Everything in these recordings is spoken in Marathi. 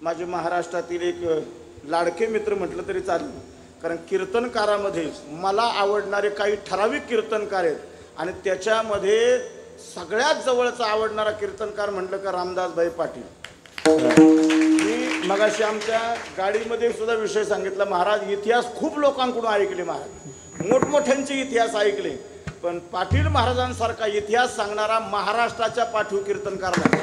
माझे महाराष्ट्रातील एक लाडके मित्र म्हटलं तरी चालेल, कारण कीर्तनकारामध्ये मला आवडणारे काही ठराविक कीर्तनकार आहेत आणि त्याच्यामध्ये सगळ्यात जवळचा आवडणारा कीर्तनकार म्हटलं का रामदासभाई पाटील. मी मगाशी आमच्या गाडीमध्ये सुद्धा विषय सांगितला, महाराज इतिहास खूप लोकांकडून ऐकले, महाराज मोठमोठ्यांचे इतिहास ऐकले, पण पाटील महाराजांसारखा इतिहास सांगणारा महाराष्ट्राच्या पाठीव कीर्तनकार नाही.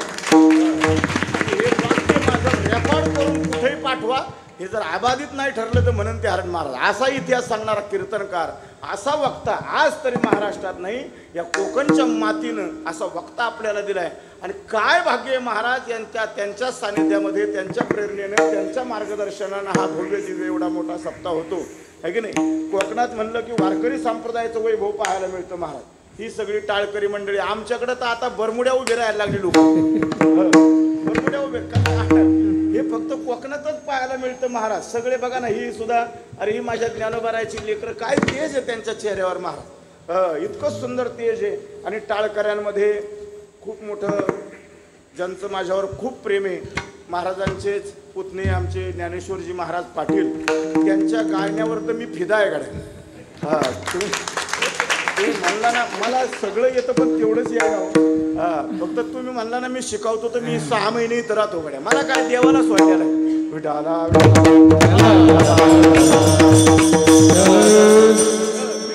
हे वाक्य माझं रेकॉर्ड करून कुठेही पाठवा, हे जर आबादित नाही ठरलं तर म्हणून ते हरण महाराज असा इतिहास सांगणारा कीर्तनकार, असा वक्ता आज तरी महाराष्ट्रात नाही, या कोकणच्या मातीनं असा वक्ता आपल्याला दिलाय. आणि काय भाग्य आहे महाराज त्यांच्या सानिध्यामध्ये, त्यांच्या प्रेरणेने, त्यांच्या मार्गदर्शनानं हा भव्य दिव्य एवढा मोठा सप्ताह होतो, है की नाही. कोकणात म्हणलं की वारकरी संप्रदायाचं वैभव पाहायला मिळतं महाराज. ही सगळी टाळकरी मंडळी आमच्याकडे तर आता बरमुड्या उभे राहायला लागली, लोक बरमुड्या उभे, हे फक्त कोकणातच पाहायला मिळतं महाराज. सगळे बघा ना, ही सुद्धा, अरे ही माझ्या ज्ञानोबारायची लेकरं, काय तेज आहे त्यांच्या चेहऱ्यावर महाराज, इतकं सुंदर तेज आहे. आणि टाळकऱ्यांमध्ये खूप मोठं, ज्यांचं माझ्यावर खूप प्रेम आहे, महाराजांचेच पुतणे आमचे ज्ञानेश्वरजी महाराज पाटील, त्यांच्या गाण्यावर तर मी फिदा आहे गाड्या. हां, तुम्ही म्हणला ना मला सगळं येतं पण तेवढंच यायला. हां, फक्त तुम्ही म्हणला ना मी शिकवतो तर मी 6 महिने इथं राहतो गाड्या, मला काय देवाला सोडलेलं आहे. विठाला मी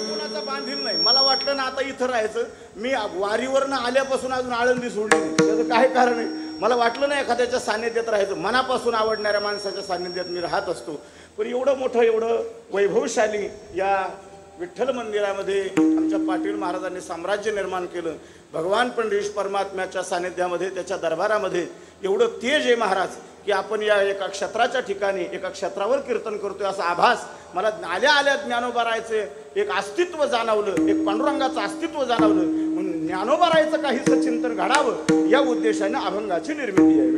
कुणाचा बांधील नाही. मला वाटलं ना आता इथं राहायचं, मी वारीवरनं आल्यापासून अजून आळंदी सोडली नाही, त्याचं काय कारण आहे. मला वाटलं ना एखाद्याच्या सान्निध्यात राहायचं, मनापासून आवडणाऱ्या माणसाच्या सान्निध्यात मी राहत असतो. पण एवढं मोठं, एवढं वैभवशाली या विठ्ठल मंदिरामध्ये आमच्या पाटील महाराजांनी साम्राज्य निर्माण केलं. भगवान पंढरीश परमात्म्याच्या सानिध्यामध्ये, त्याच्या दरबारामध्ये एवढं तेज आहे महाराज, की आपण या एका क्षेत्राच्या ठिकाणी एका क्षेत्रावर कीर्तन करतोय असा आभास मला आल्या आल्या ज्ञानोबारायचे एक अस्तित्व जाणवलं, एक पांडुरंगाचं अस्तित्व जाणवलं. म्हणून ज्ञानोबारायचं काहीच चिंतन घडावं या उद्देशाने अभंगाची निर्मिती आहे.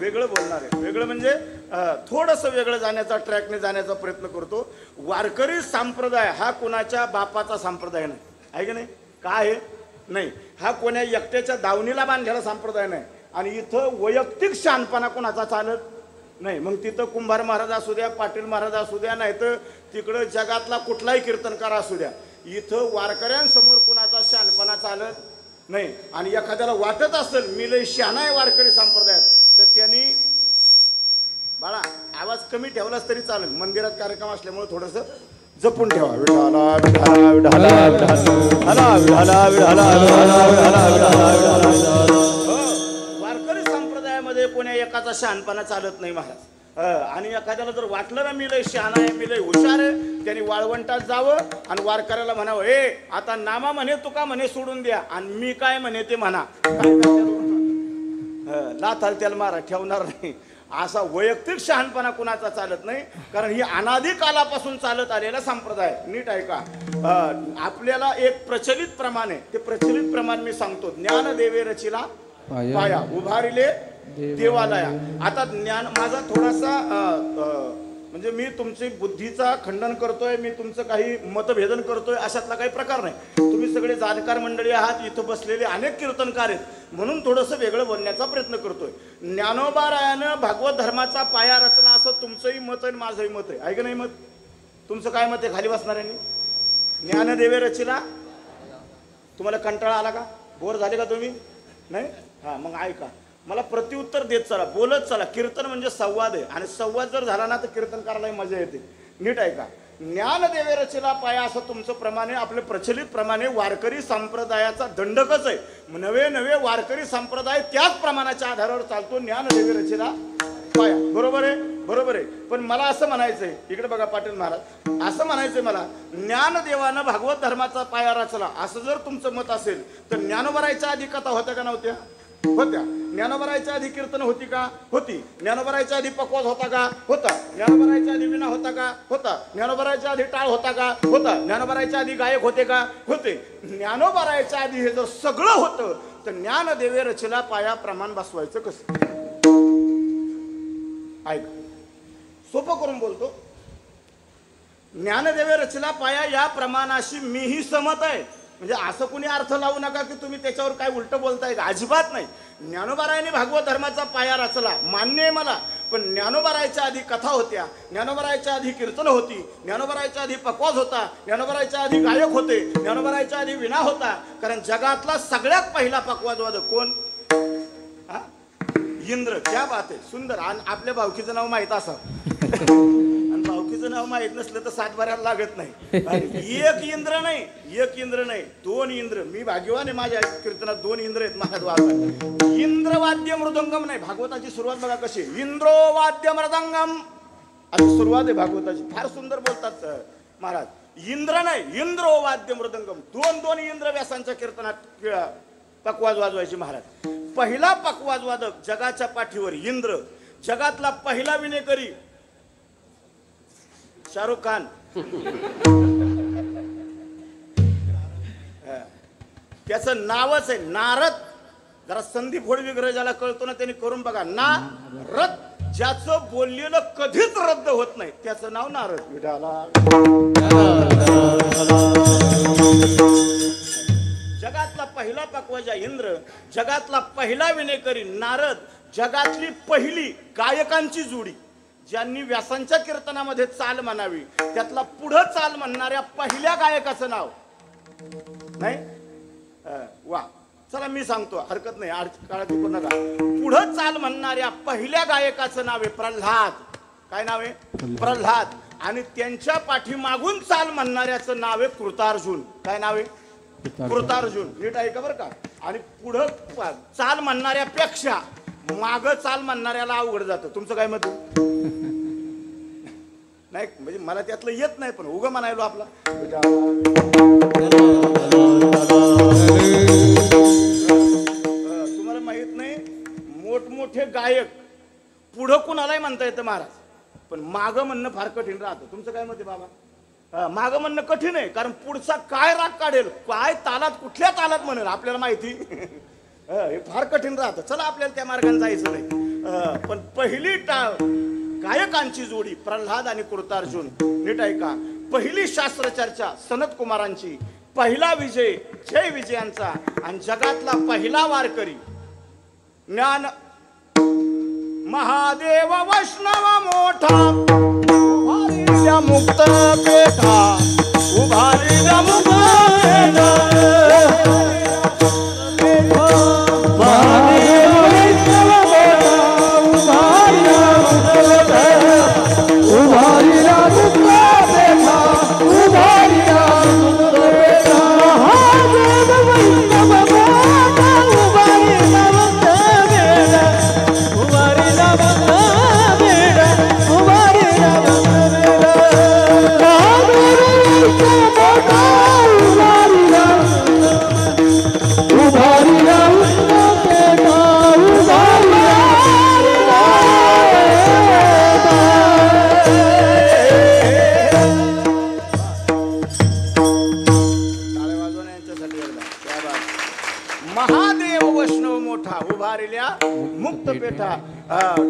वेगळं बोलणार आहे, वेगळं म्हणजे थोडंसं वेगळं जाण्याचा, ट्रॅकने जाण्याचा प्रयत्न करतो. वारकरी संप्रदाय हा कोणाच्या बापाचा संप्रदाय नाही, आहे की नाही. काय आहे नाही, हा कोण्या एकट्याच्या दावणीला बांधलेला संप्रदाय नाही. आणि इथं वैयक्तिक शहाणपणा कोणाचा चालत नाही. मग तिथं कुंभार महाराज असू द्या, पाटील महाराज असू द्या, नाही तर तिकडं जगातला कुठलाही कीर्तनकार असू द्या, इथं वारकऱ्यांसमोर कुणाचा शहाणपणा चालत नाही. आणि एखाद्याला वाटत असेल मी लय शहाणा आहे वारकरी संप्रदायात, तर त्यांनी बाळा आवाज कमी ठेवलाच तरी चालेल, मंदिरात कार्यक्रम असल्यामुळे थोडंसं जपून ठेवा. वारकरी संप्रदायामध्ये कोण्या एकाचा शहाणपणा चालत नाही महाराज. आणि एखाद्याला जर वाटलं ना मी लय शहाणा आहे, मी लय हुशार आहे, त्यांनी वाळवंटात जावं आणि वारकऱ्याला म्हणावं, ए आता नामा म्हणे तुका म्हणे सोडून द्या आणि मी काय म्हणे ते म्हणा, लाथाल त्याला मारा ठेवणार नाही. असा वैयक्तिक शहाणपणा कुणाचा चालत नाही, कारण ही अनादी कालापासून चालत आलेला संप्रदाय. नीट ऐका, आपल्याला एक प्रचलित प्रमाण आहे, ते प्रचलित प्रमाण मी सांगतो. ज्ञान देवे रचिला पाया, उभारिले देवालया. आता ज्ञान माझा थोडासा म्हणजे मी तुमची बुद्धीचा खंडन करतोय, मी तुमचं काही मतभेदन करतोय अशातला काही प्रकार नाही. तुम्ही सगळे जाणकार मंडळी आहात, इथं बसलेले अनेक कीर्तनकार आहेत, म्हणून थोडंसं वेगळं बोलण्याचा प्रयत्न करतोय. ज्ञानोबारायानं भागवत धर्माचा पाया रचना असं तुमचंही मत आहे, माझंही मत आहे, ऐक नाही मत. तुमचं काय मत आहे खाली बसणाऱ्यांनी? ज्ञानदेवे रचिला. तुम्हाला कंटाळा आला का? बोर झाले का तुम्ही? नाही? हां, मग ऐका, मला प्रत्युत्तर देत चला, बोलत चला. कीर्तन म्हणजे संवाद आहे, आणि संवाद जर झाला ना तर कीर्तन करायला मजा येते. नीट ऐका, ज्ञानदेवे रचिला पाया असं तुमचं प्रमाणे, आपले प्रचलित प्रमाणे वारकरी संप्रदायाचा दंडकच आहे. नवे नवे वारकरी संप्रदाय त्याच प्रमाणाच्या आधारावर चालतो. ज्ञानदेवे रचिला पाया, बरोबर आहे, बरोबर आहे. पण मला असं म्हणायचंय, इकडे बघा पाटील महाराज, असं म्हणायचंय मला, ज्ञानदेवानं भागवत धर्माचा पाया रचला असं जर तुमचं मत असेल तर ज्ञानोबारायच्या आधी कथा होत्या का नव्हत्या? होत्या. ज्ञानोबारायच्या आधी कीर्तन होती का? होती. ज्ञानोबारायच्या आधी पकवास होता का? होता. ज्ञानोबारायच्या आधी विणा होता का? होता. ज्ञानोबारायच्या आधी टाळ होता का? होता. ज्ञानोबारायच्या आधी गायक होते का? होते. ज्ञानोबारायच्या आधी हे जर सगळं होतं तर ज्ञानदेवे रचिला पाया प्रमाण बसवायचं कसं? ऐक, सोपं करून बोलतो. ज्ञानदेवे रचिला पाया या प्रमाणाशी मीही सहमत आहे, म्हणजे असं कुणी अर्थ लावू नका की तुम्ही त्याच्यावर काय उलट बोलताय का, अजिबात नाही. ज्ञानोबारायांनी भागवत धर्माचा पाया रचला, मान्य आहे मला. पण ज्ञानोबारायच्या आधी कथा होत्या, ज्ञानोबारायच्या आधी कीर्तन होती, ज्ञानोबारायच्या आधी पकवाज होता, ज्ञानोबारायच्या आधी गायक होते, ज्ञानोबारायच्या आधी विणा होता. कारण जगातला सगळ्यात पहिला पकवाजवादक कोण? इंद्र. क्या बात आहे, सुंदर. आणि आपल्या भावकीचं नाव माहीत असावं. भावकीचं नाव माहित नसलं तर सातबाऱ्याला लागत नाही. एक इंद्र नाही, एक इंद्र नाही, दोन इंद्र. मी भाग्यवान आहे, माझ्या कीर्तनात दोन इंद्र आहेत महाराज वाजतात. इंद्र वाद्य मृदंगम नाही. भागवताची सुरुवात बघा कशी, इंद्रो वाद्य मृदंगम अशी सुरुवात आहे भागवताची. फार सुंदर बोलतात महाराज. इंद्र नाही, इंद्रो वाद्य मृदंगम. दोन दोन इंद्र व्यासांच्या कीर्तनात पकवाज वाजवायची महाराज. पहिला पकवाज वादक जगाच्या पाठीवर इंद्र. जगातला पहिला विनेकरी शाहरुख खान. त्याचं नावच आहे नारद. जरा संदीप होडविग्रह ज्याला कळतो ना त्यांनी करून बघा. नारद, ज्याचं बोललेलं कधीच रद्द होत नाही त्याचं नाव नारद. जगातला पहिला पकवाजा इंद्र, जगातला पहिला विनेकरी नारद, जगातली पहिली गायकांची जोडी ज्यांनी व्यासांच्या कीर्तनामध्ये चाल म्हणावी त्यातला पुढं चाल म्हणणाऱ्या पहिल्या गायकाचं नाव नाही. वा, चला मी सांगतो, हरकत नाही, काळजी करू नका. पुढं चाल म्हणणाऱ्या पहिल्या गायकाचं नाव आहे प्रल्हाद. काय नाव आहे? प्रल्हाद. आणि त्यांच्या पाठीमागून चाल म्हणणाऱ्याचं नाव आहे कृतार्जुन. काय नाव आहे? कृतार्जुन. नीट ऐका बरं का. आणि पुढं चाल म्हणणाऱ्यापेक्षा माग चाल म्हणणाऱ्याला अवघड जातं. तुमचं काय मत? नाही म्हणजे मला त्यातलं येत नाही, पण उगा म्हणायलो आपला. तुम्हाला माहित नाही, मोठमोठे गायक पुढं कुणालाही म्हणता येतं महाराज, पण माग म्हणणं फार कठीण राहतं. तुमचं काय मत आहे बाबा? माग म्हणणं कठीण आहे, कारण पुढचा काय राग काढेल, काय तालात, कुठल्या तालात म्हणेल आपल्याला माहिती. हे फार कठीण राहतं. चला आपल्याला त्या मार्गाने जायचं नाही. पण पहिली गायकांची जोडी प्रल्हाद आणि कृतार्जुन. नीट ऐका. पहिली शास्त्र चर्चा सनत कुमारांची, पहिला विजय जय विजयांचा. आणि जगातला पहिला वारकरी ज्ञान महादेव वैष्णव मोठा उभारिल्या मुक्त पेठा, उभारिल्या मुक्त पेठा.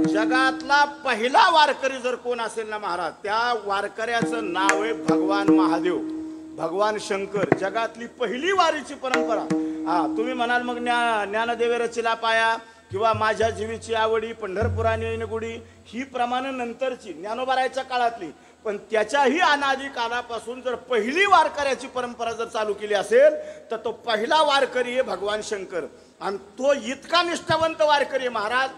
जगातला पहिला वारकरी जर कोण असेल ना महाराज, त्या वारकऱ्याचं नाव आहे भगवान महादेव, भगवान शंकर. जगातली पहिली वारीची परंपरा. तुम्ही म्हणाल मग ज्ञानदेवे रचिला पाया किंवा माझ्या जीवीची आवडी, पंढरपुराने येईन गुढी, ही प्रमाणे नंतरची ज्ञानोबारायच्या काळातली. पण त्याच्याही अनादी कालापासून जर पहिली वारकऱ्याची परंपरा जर चालू केली असेल तर तो पहिला वारकरी आहे भगवान शंकर. आणि तो इतका निष्ठावंत वारकरी महाराज,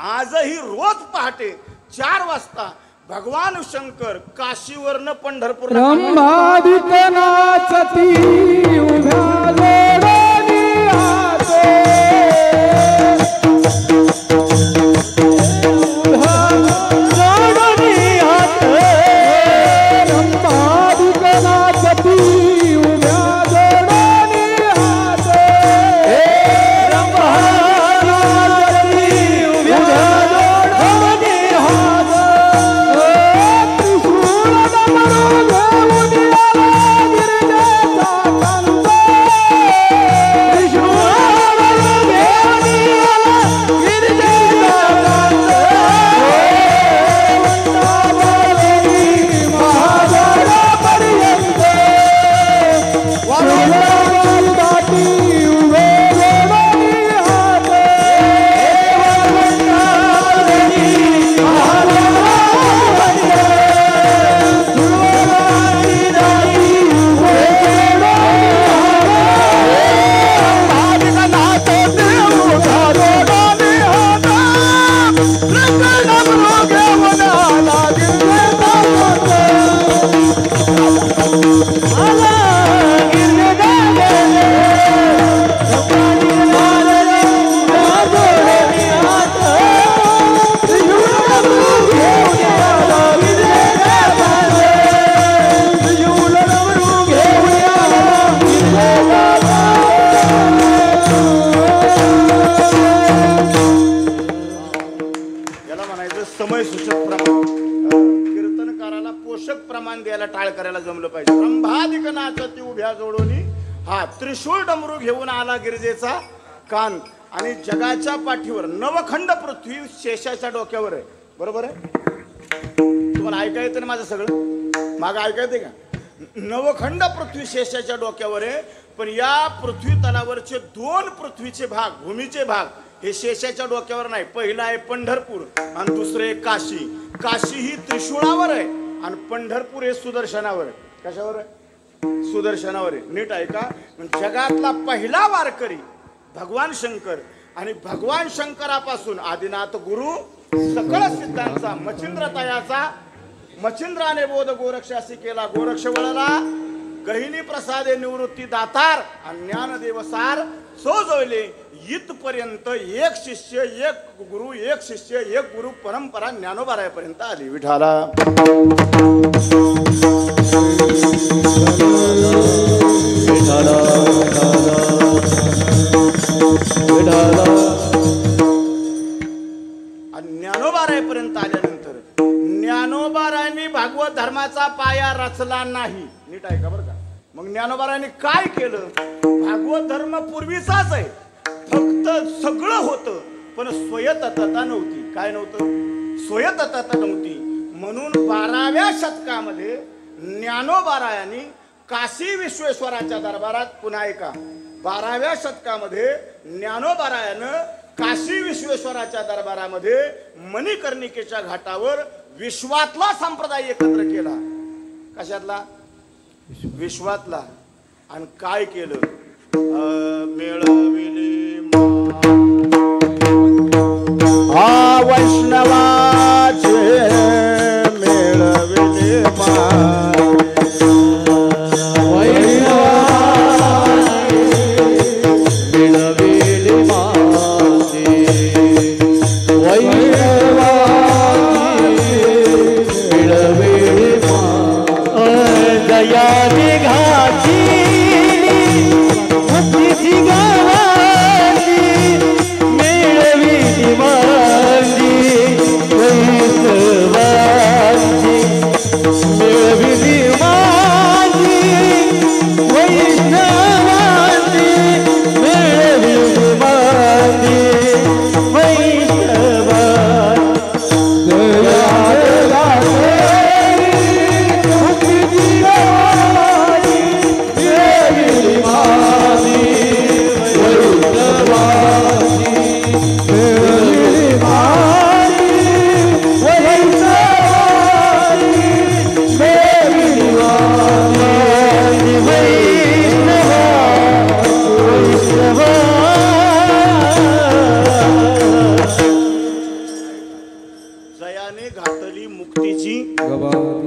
आजही रोज पहाटे 4 वाजता भगवान शंकर काशीवरनं पंढरपूर डोळोनी, हा त्रिशूळ डमरू घेऊन आला गिरजेचा कान. आणि जगाच्या पाठीवर नवखंड पृथ्वी शेषाच्या डोक्यावर आहे. बरोबर आहे? तुम्हाला ऐका येतं ना माझं सगळं? मागं ऐका येते का? नवखंड पृथ्वी शेषाच्या डोक्यावर आहे. पण या पृथ्वी तलावरचे 2 पृथ्वीचे भाग, भूमीचे भाग हे शेषाच्या डोक्यावर नाही. पहिला आहे पंढरपूर आणि दुसरे आहे काशी. काशी ही त्रिशूळावर आहे आणि पंढरपूर हे सुदर्शनावर आहे. कशावर आहे? सुदर्शनावर आहे. नीट ऐका. जगातला पहिला वारकरी भगवान शंकर आणि भगवान शंकरापासून आदिनाथ गुरु सकळ सिद्धांचा मच्छिंद्रतयाचा, मच्छिंद्राने बोध गोरक्षासी केला, गोरक्ष वळला गहिनी प्रसादे निवृत्ती दातार आणि ज्ञानदेव सार सोजवले. इथपर्यंत एक शिष्य एक गुरु, एक शिष्य एक गुरु परंपरा ज्ञानोबारायापर्यंत आली. विठाला ज्ञानोबारायापर्यंत आल्यानंतर ज्ञानोबारायांनी भागवत धर्माचा पाया रचला नाही. नीट आहे का बरं का? मग ज्ञानोबारायांनी काय केलं? भागवत धर्म पूर्वीचाच आहे, फक्त सगळं होतं पण स्वयंतता नव्हती. काय नव्हतं? स्वयंतता नव्हती. म्हणून 12व्या शतकामध्ये ज्ञानोबारायांनी काशी विश्वेश्वराच्या दरबारात, पुन्हा ऐका, 12व्या शतकामध्ये ज्ञानोबारायानं काशी विश्वेश्वराच्या दरबारामध्ये मणिकर्णिकेच्या घाटावर विश्वातला संप्रदाय एकत्र केला. कशातला? विश्वातला. आणि काय केलं? मेळविले वैष्णवाचे मेळविले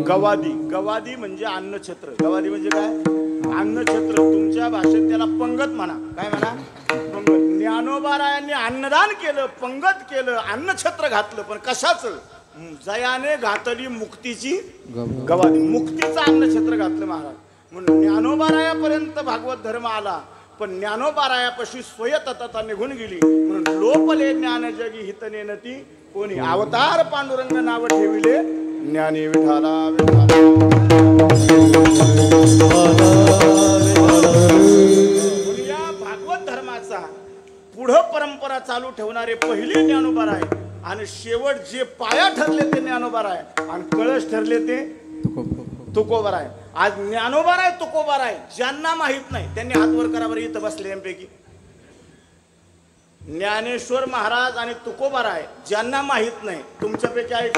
गवादी. गवादी म्हणजे अन्नछत्र. गवादी म्हणजे काय? अन्नछत्र. तुमच्या भाषेत त्याला पंगत म्हणा. काय म्हणा? पंगत. ज्ञानोबारायांनी अन्नदान केलं, पंगत केलं, अन्नछत्र घातलं. पण कशाचं? जयाने घातली मुक्तीची गवादी. मुक्तीचं अन्नछत्र घातलं महाराज. म्हणून ज्ञानोबारायापर्यंत भागवत धर्म आला, पण ज्ञानोबारायापाशी स्वयंतता निघून गेली. म्हणून लोपले ज्ञान जगी हित नेनती कोणी, अवतार पांडुरंग नाव ठेविले ज्ञानी. विठाला या भागवत धर्माचा पुढं परंपरा चालू ठेवणारे पहिले ज्ञानोबाराय आणि शेवट जे पाया ठरले ते ज्ञानोबाराय आणि कळस ठरले ते तुकोबाराय. आज ज्ञानोबाराय तुकोबाराय ज्यांना माहित नाही त्यांनी हात वर करा बरं. इथं बसलेल्यांपैकी ज्ञानेश्वर महाराज आणि तुकोबाराय ज्यांना माहित नाही तुमच्यापैकी आहे?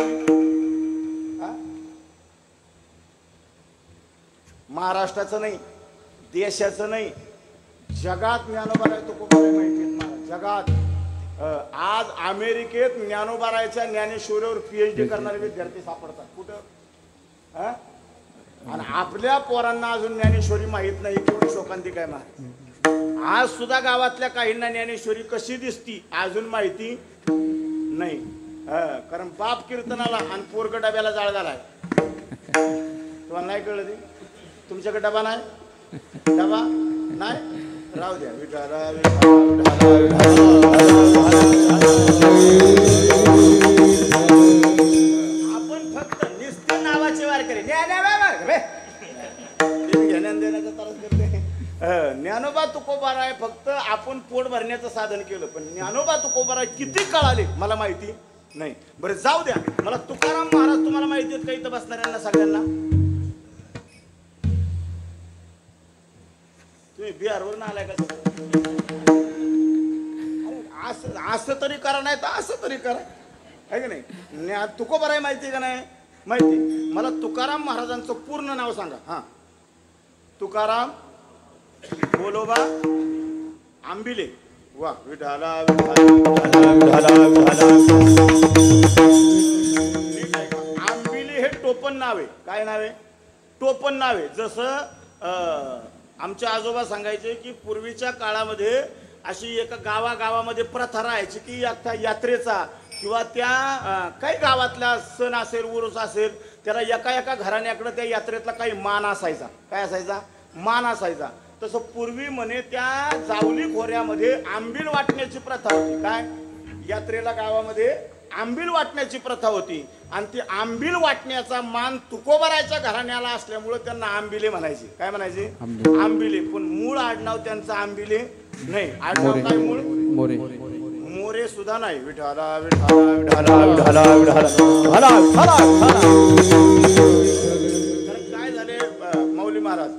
महाराष्ट्राचं नाही, देशाचं नाही, जगात ज्ञानोबाराय तुकोबाराय माहिती आहेत महाराज. जगात आज अमेरिकेत ज्ञानोबारायच्या ज्ञानेश्वरीवर PhD करणारे विद्यार्थी सापडतात. कुठं? आणि आपल्या पोरांना अजून ज्ञानेश्वरी माहित नाही. केवढी शोकांतिक आहे महाराज. आज सुद्धा गावातल्या काहींना ज्ञानेश्वरी कशी दिसती अजून माहिती नाही. कारण बाप कीर्तनाला आणि पोरग डब्याला जाळ झालाय. तुम्हाला नाही कळलं ते? तुमच्याकडे डबा नाही? डबा नाही? राहू द्या. आपण फक्त निस्ते नावाचे वारकरी घेण्यान देण्याचा त्रास करते. ज्ञानोबा तुकोबाराय फक्त आपण पोट भरण्याचं साधन केलं, पण ज्ञानोबा तुकोबाराय किती कळाले मला माहिती नाही. बरं जाऊ द्या, मला तुकाराम महाराज तुम्हाला माहिती आहेत का इथं बसणाऱ्यांना सगळ्यांना? तुम्ही बिहारवरून आलाय का? असं तरी करा, नाही तर असं तरी करा, आहे की नाही? तुकोबाराय माहिती का नाही? माहिती. मला तुकाराम महाराजांचं पूर्ण नाव सांगा. हा, तुकाराम बोलोबा आंबिले. वा, विठाला आंबिले हे टोपण नाव आहे. काय नाव आहे? टोपण नाव आहे. जसं आमचे आजोबा सांगायचे की पूर्वीच्या काळामध्ये अशी एका गावागावामध्ये प्रथा राहायची की यात्रेचा किंवा त्या काही गावातला सण असेल, उरूस असेल, त्याला एका एका घराण्याकडे त्या यात्रेतला काही मान असायचा. काय असायचा? मान असायचा. तसं पूर्वी म्हणे त्या जावली खोऱ्यामध्ये आंबील वाटण्याची प्रथा होती. काय? यात्रेला गावामध्ये आंबील वाटण्याची प्रथा होती आणि ती आंबील वाटण्याचा मान तुकोबारायच्या घराण्याला असल्यामुळे त्यांना आंबिले म्हणायचे. काय म्हणायचे? आंबिले. पण मूळ आडनाव त्यांचं आंबिले नाही. आडनाव काय? मूळ मोरे. मोरे सुद्धा नाही. विठाला विठाला विठाला विठाला विठाला विठाला. काय झाले माऊली महाराज,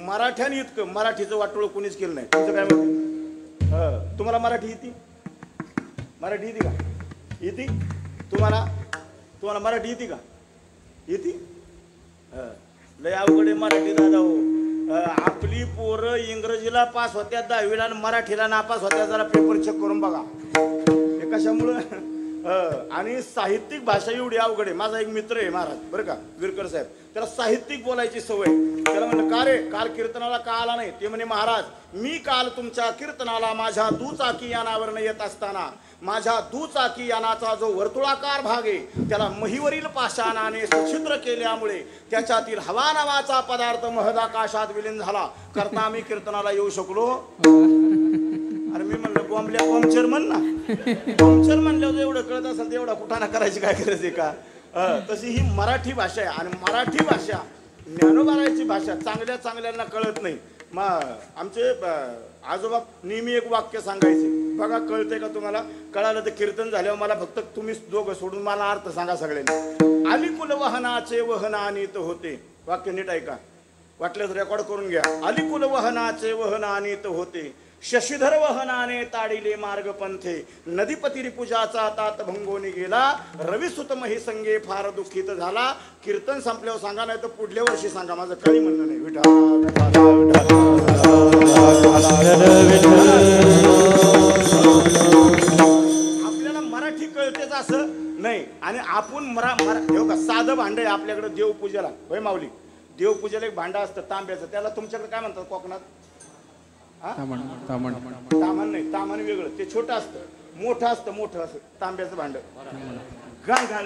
मराठ्याने इतकं मराठीचं वाटोळ कोणीच केलं नाही. तुमचं काय म्हणते? तुम्हाला मराठी येते? मराठी येते का? येते तुम्हाला? तुम्हाला मराठी येते का? येते? लय अवघड आहे मराठी दादा हो. आपली पोरं इंग्रजीला पास होत्या 10वीला आणि मराठीला नापास होत्या. जरा पेपर चेक करून बघा. हे कशामुळं? आणि साहित्यिक भाषा एवढी अवघड आहे. माझा एक मित्र आहे महाराज, बरं का, विरकर साहेब, त्याला साहित्यिक बोलायची सवय. त्याला म्हणलं का रे काल कीर्तनाला का आला नाही? ते म्हणे महाराज मी काल तुमच्या कीर्तनाला माझ्या दुचाकी यानावरनं येत असताना माझ्या दुचाकी यानाचा जो वर्तुळाकार भाग आहे त्याला महीवरील पाषाणाने सछिद्र केल्यामुळे त्याच्यातील हवा नावाचा पदार्थ महदाकाशात विलीन झाला. करता मी कीर्तनाला येऊ शकलो. अरे मी म्हणलं बॉम्बल्या पंक्चर म्हण ना. पंक्चर म्हणल्यावर एवढं कळत असेल तर एवढा कुठाना करायची काय गरज आहे का? तशी ही मराठी भाषा आहे आणि मराठी भाषा ज्ञानोबारायची भाषा चांगल्या चांगल्यांना कळत नाही. मग आमचे आजोबा नेहमी एक वाक्य सांगायचे बघा, कळतंय का तुम्हाला? कळालं तर कीर्तन झाल्यावर मला फक्त तुम्ही दोघं सोडून मला अर्थ सांगा सगळ्यांनी. अलिकुल वहनाचे वहनानीत होते. वाक्य नीट ऐका, वाटल्यास रेकॉर्ड करून घ्या. अलिकुल वहनाचे वहनानीत होते, शशीधर वहनाने ताडिले मार्ग पंथे, नदीपती रिपुजाचा तात भंगोनी गेला, रविसुत मही संगे फार दुःखित झाला. कीर्तन संपल्यावर सांगा, नाही तर पुढल्या वर्षी सांगा, माझं काही म्हणणं नाही. आपल्याला मराठी कळतेच असं नाही. आणि आपण का साधं भांड आहे आपल्याकडे देवपूजेला. होय माऊली, देवपूजेला एक भांडं असतं तांब्याचं, त्याला तुमच्याकडे काय म्हणतात कोकणात? तामण नाही, तामण वेगळं, ते छोटं असतं. मोठं असतं, मोठं असं तांब्याचं भांड. गांगाळ.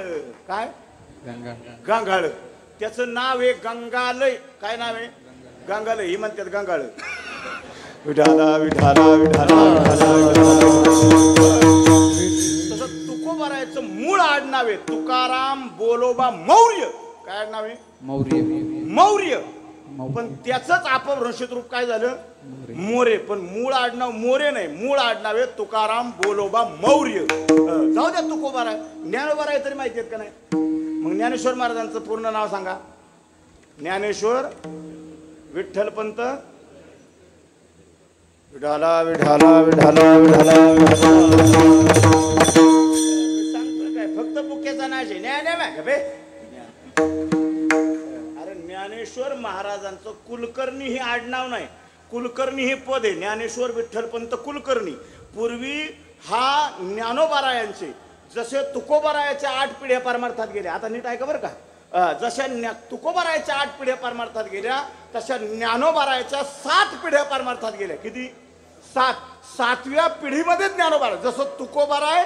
काय? गांगाळ. त्याचं नाव आहे गंगालय. काय नाव आहे? गंगालय. ही म्हणतात गंगाळ. विठाला विठाला विठाला. तसं तुकोबारायचं मूळ आडनाव आहे तुकाराम बोलोबा मौर्य. काय आडनाव आहे? मौर्य. मौर्य. पण त्याच अपभ्रंशित रूप काय झालं? मोरे. पण मूळ आडनाव मोरे नाही, मूळ आडनाव आहे तुकाराम बोलोबा मौर्य. जाऊ द्या तुकोबाराय. ज्ञानोबाराय तरी माहिती आहेत का नाही? मग ज्ञानेश्वर महाराजांचं पूर्ण नाव सांगा. ज्ञानेश्वर विठ्ठलपंत विठाला विठाला विठाला विठाला. सांगतो काय, फक्त बुक्याचा नाश आहे. अरे ज्ञानेश्वर महाराजांचं कुलकर्णी हे आडनाव नाही, कुलकर्णी हे पद आहे. ज्ञानेश्वर विठ्ठलपंत कुलकर्णी. पूर्वी हा ज्ञानोबारायांचे जसे तुकोबारायाच्या 8 पिढ्या परमार्थात गेल्या. आता नीट ऐका बरं का. जशा तुकोबारायाच्या 8 पिढ्या परमार्थात गेल्या तशा ज्ञानोबारायाच्या 7 पिढ्या परमार्थात गेल्या. किती? 7. 7व्या पिढीमध्ये ज्ञानोबाराय. जसं तुकोबाराय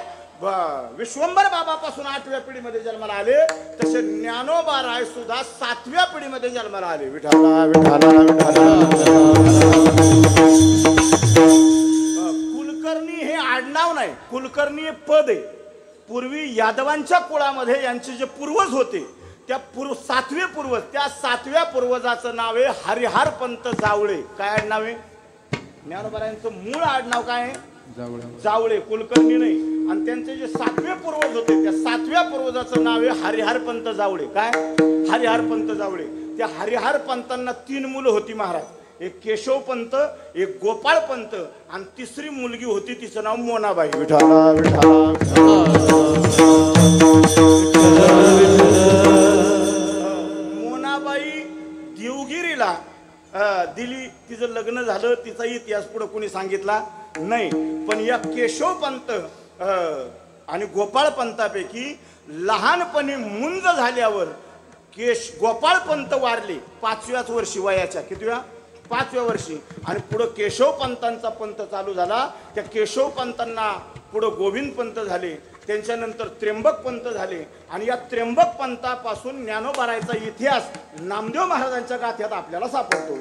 विश्वंभर बाबापासून 8व्या पिढीमध्ये जन्माला आले तसे ज्ञानोबाराय सुद्धा 7व्या पिढीमध्ये जन्माला आले. विठाला विठाला विठाला. कुलकर्णी हे आडनाव नाही, कुलकर्णी हे पद आहे. पूर्वी यादवांच्या कुळामध्ये यांचे जे पूर्वज होते त्या 7वे पूर्वज, त्या 7व्या पूर्वजाचं नाव आहे हरिहरपंत जावळे. काय नाव आहे? ज्ञानोबारायांचं मूळ आडनाव काय आहे? जावळे. कुलकर्णी नाही. आणि त्यांचे जे 7वे पूर्वज होते त्या 7व्या पूर्वजाचं नाव आहे हरिहर पंत जावळे. काय? हरिहर पंत जावळे. त्या हरिहर पंतांना 3 मुलं होती महाराज. एक केशव पंत, एक गोपाळ पंत आणि तिसरी मुलगी होती तिचं नाव मोनाबाई. विठाला विठाला मोनाबाई देवगिरीला दिली. तिचं लग्न झालं. तिचा इतिहास पुढे कोणी सांगितला नाही. पण या केशव पंत आणि गोपाळ पंतापैकी लहानपणी मुंज झाल्यावर गोपाळ पंत वारले 5व्याच वर्षी वयाच्या. कितव्या? 5व्या वर्षी. आणि पुढं केशव पंतांचा पंत चालू झाला. त्या केशव पंतांना पुढं गोविंद पंत झाले. त्यांच्यानंतर त्र्यंबक पंत झाले. आणि या त्र्यंबक पंतापासून ज्ञानोबारायचा इतिहास नामदेव महाराजांच्या गाथ्यात आपल्याला सापडतो.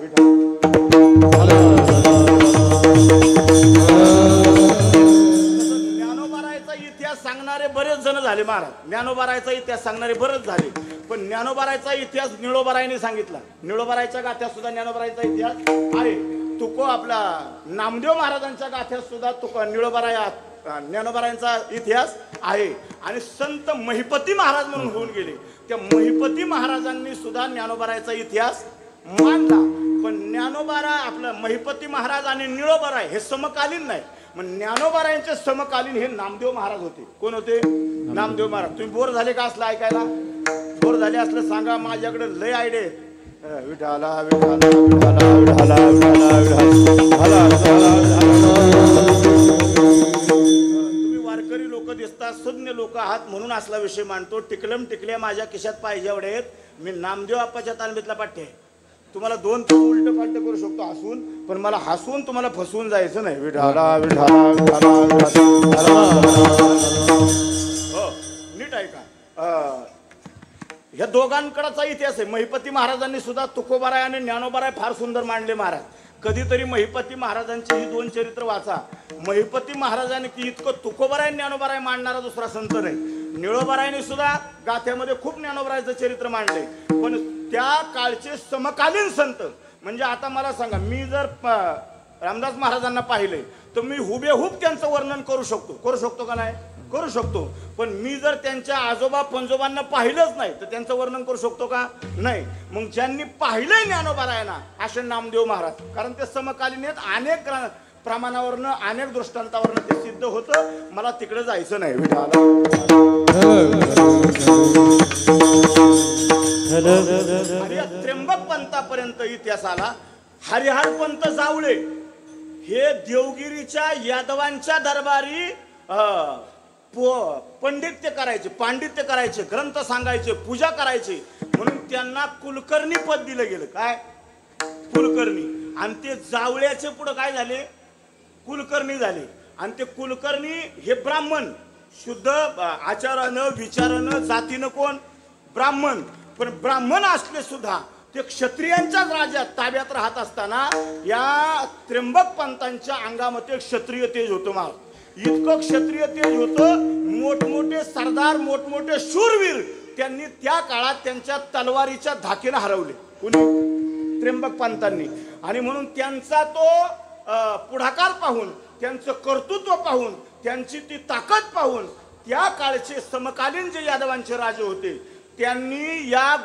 ज्ञानोबारायचा इतिहास सांगणारे बरेच जण झाले महाराज. ज्ञानोबारायचा इतिहास सांगणारे बरेच झाले. पण ज्ञानोबारायचा इतिहास निळोबारायने सांगितला. निळोबारायच्या गाथ्यात सुद्धा ज्ञानोबारायचा इतिहास आहे. तुको आपला नामदेव महाराजांच्या गाथ्यात सुद्धा तुको निळोबाराय ज्ञानोबारायांचा इतिहास आहे. आणि संत महिपती महाराज म्हणून होऊन गेले. त्या महिपती महाराजांनी सुद्धा ज्ञानोबारायचा इतिहास मांडला. पण ज्ञानोबारा आपलं महिपती महाराज आणि निळोबाराय हे समकालीन नाही. मग ज्ञानोबारायांचे समकालीन हे नामदेव महाराज होते. कोण होते? नामदेव महाराज. तुम्ही बोर झाले का असलं ऐकायला? बोर झाले असलं सांगा. माझ्याकडे लय आयडिया. विठाला विठाला विठाला विठाला विठाला तुम्ही वारकरी लोक दिसतात, सुज्ञ लोक आहात म्हणून असला विषय मांडतो. टिकलम टिकल्या माझ्या खिशात पाहिजे एवढे आहेत. मी नामदेव आप्पाच्या तालमीतला पाठ्य आहे. तुम्हाला 2 उलट पालट करू शकतो हसून. पण मला हसून तुम्हाला फसवून जायचं नाही. विठाला विठाला विठाला. हो नीट आहे का? ह्या दोघांकडाचा इतिहास आहे. महिपती महाराजांनी सुद्धा तुकोबाराय आणि ज्ञानोबाराय फार सुंदर मांडले महाराज. कधीतरी महिपती महाराजांची ही 2 चरित्र वाचा. महिपती महाराजांनी की इतकं तुकोबाराय ज्ञानोबाराय मांडणारा दुसरा संत नाही. निळोबारायने सुद्धा गाथ्यामध्ये खूप ज्ञानोबारायचं चरित्र मांडले. पण त्या काळचे समकालीन संत म्हणजे आता मला सांगा, मी जर रामदास महाराजांना पाहिले तर मी हुबेहूब त्यांचं वर्णन करू शकतो का नाही? करू शकतो. पण मी जर त्यांच्या आजोबा पंजोबांना पाहिलंच नाही तर त्यांचं वर्णन करू शकतो का? नाही. मग ज्यांनी पाहिलंय ज्ञानोबारायांना असे नामदेव महाराज. कारण ते समकालीन आहेत. अनेक प्रमाणावरनं अनेक दृष्टांतावरनं ते सिद्ध होतं. मला तिकडे जायचं नाही. त्र्यंबक पंतापर्यंत इतिहास आला. हरिहर पंत जावळे हे देवगिरीच्या यादवांच्या दरबारी पंडित्य करायचे, पांडित्य करायचे, ग्रंथ सांगायचे, पूजा करायचे. म्हणून त्यांना कुलकर्णी पद दिलं गेलं. काय? कुलकर्णी. आणि ते जावळ्याचे पुढे काय झाले? कुलकर्णी झाले. आणि ते कुलकर्णी हे ब्राह्मण, शुद्ध आचारानं विचारानं जातीनं कोण? ब्राह्मण. पण ब्राह्मण असले सुद्धा ते क्षत्रियांच्याच राज्यात ताब्यात राहत असताना या त्र्यंबक पंतांच्या अंगामध्ये क्षत्रिय तेज होतं महाराज. इतकं क्षत्रिय तेज होतं. मोठमोठे सरदार, मोठमोठे शूरवीर त्यांनी त्या काळात त्यांच्या तलवारीच्या धाकेनं हरवले. कुणी? त्र्यंबक पंतांनी. आणि म्हणून त्यांचा तो पुढाकार पाहून, त्यांचं कर्तृत्व पाहून, त्यांची ती ताकद पाहून त्या काळचे समकालीन जे यादवांचे राजे होते त्यांनी या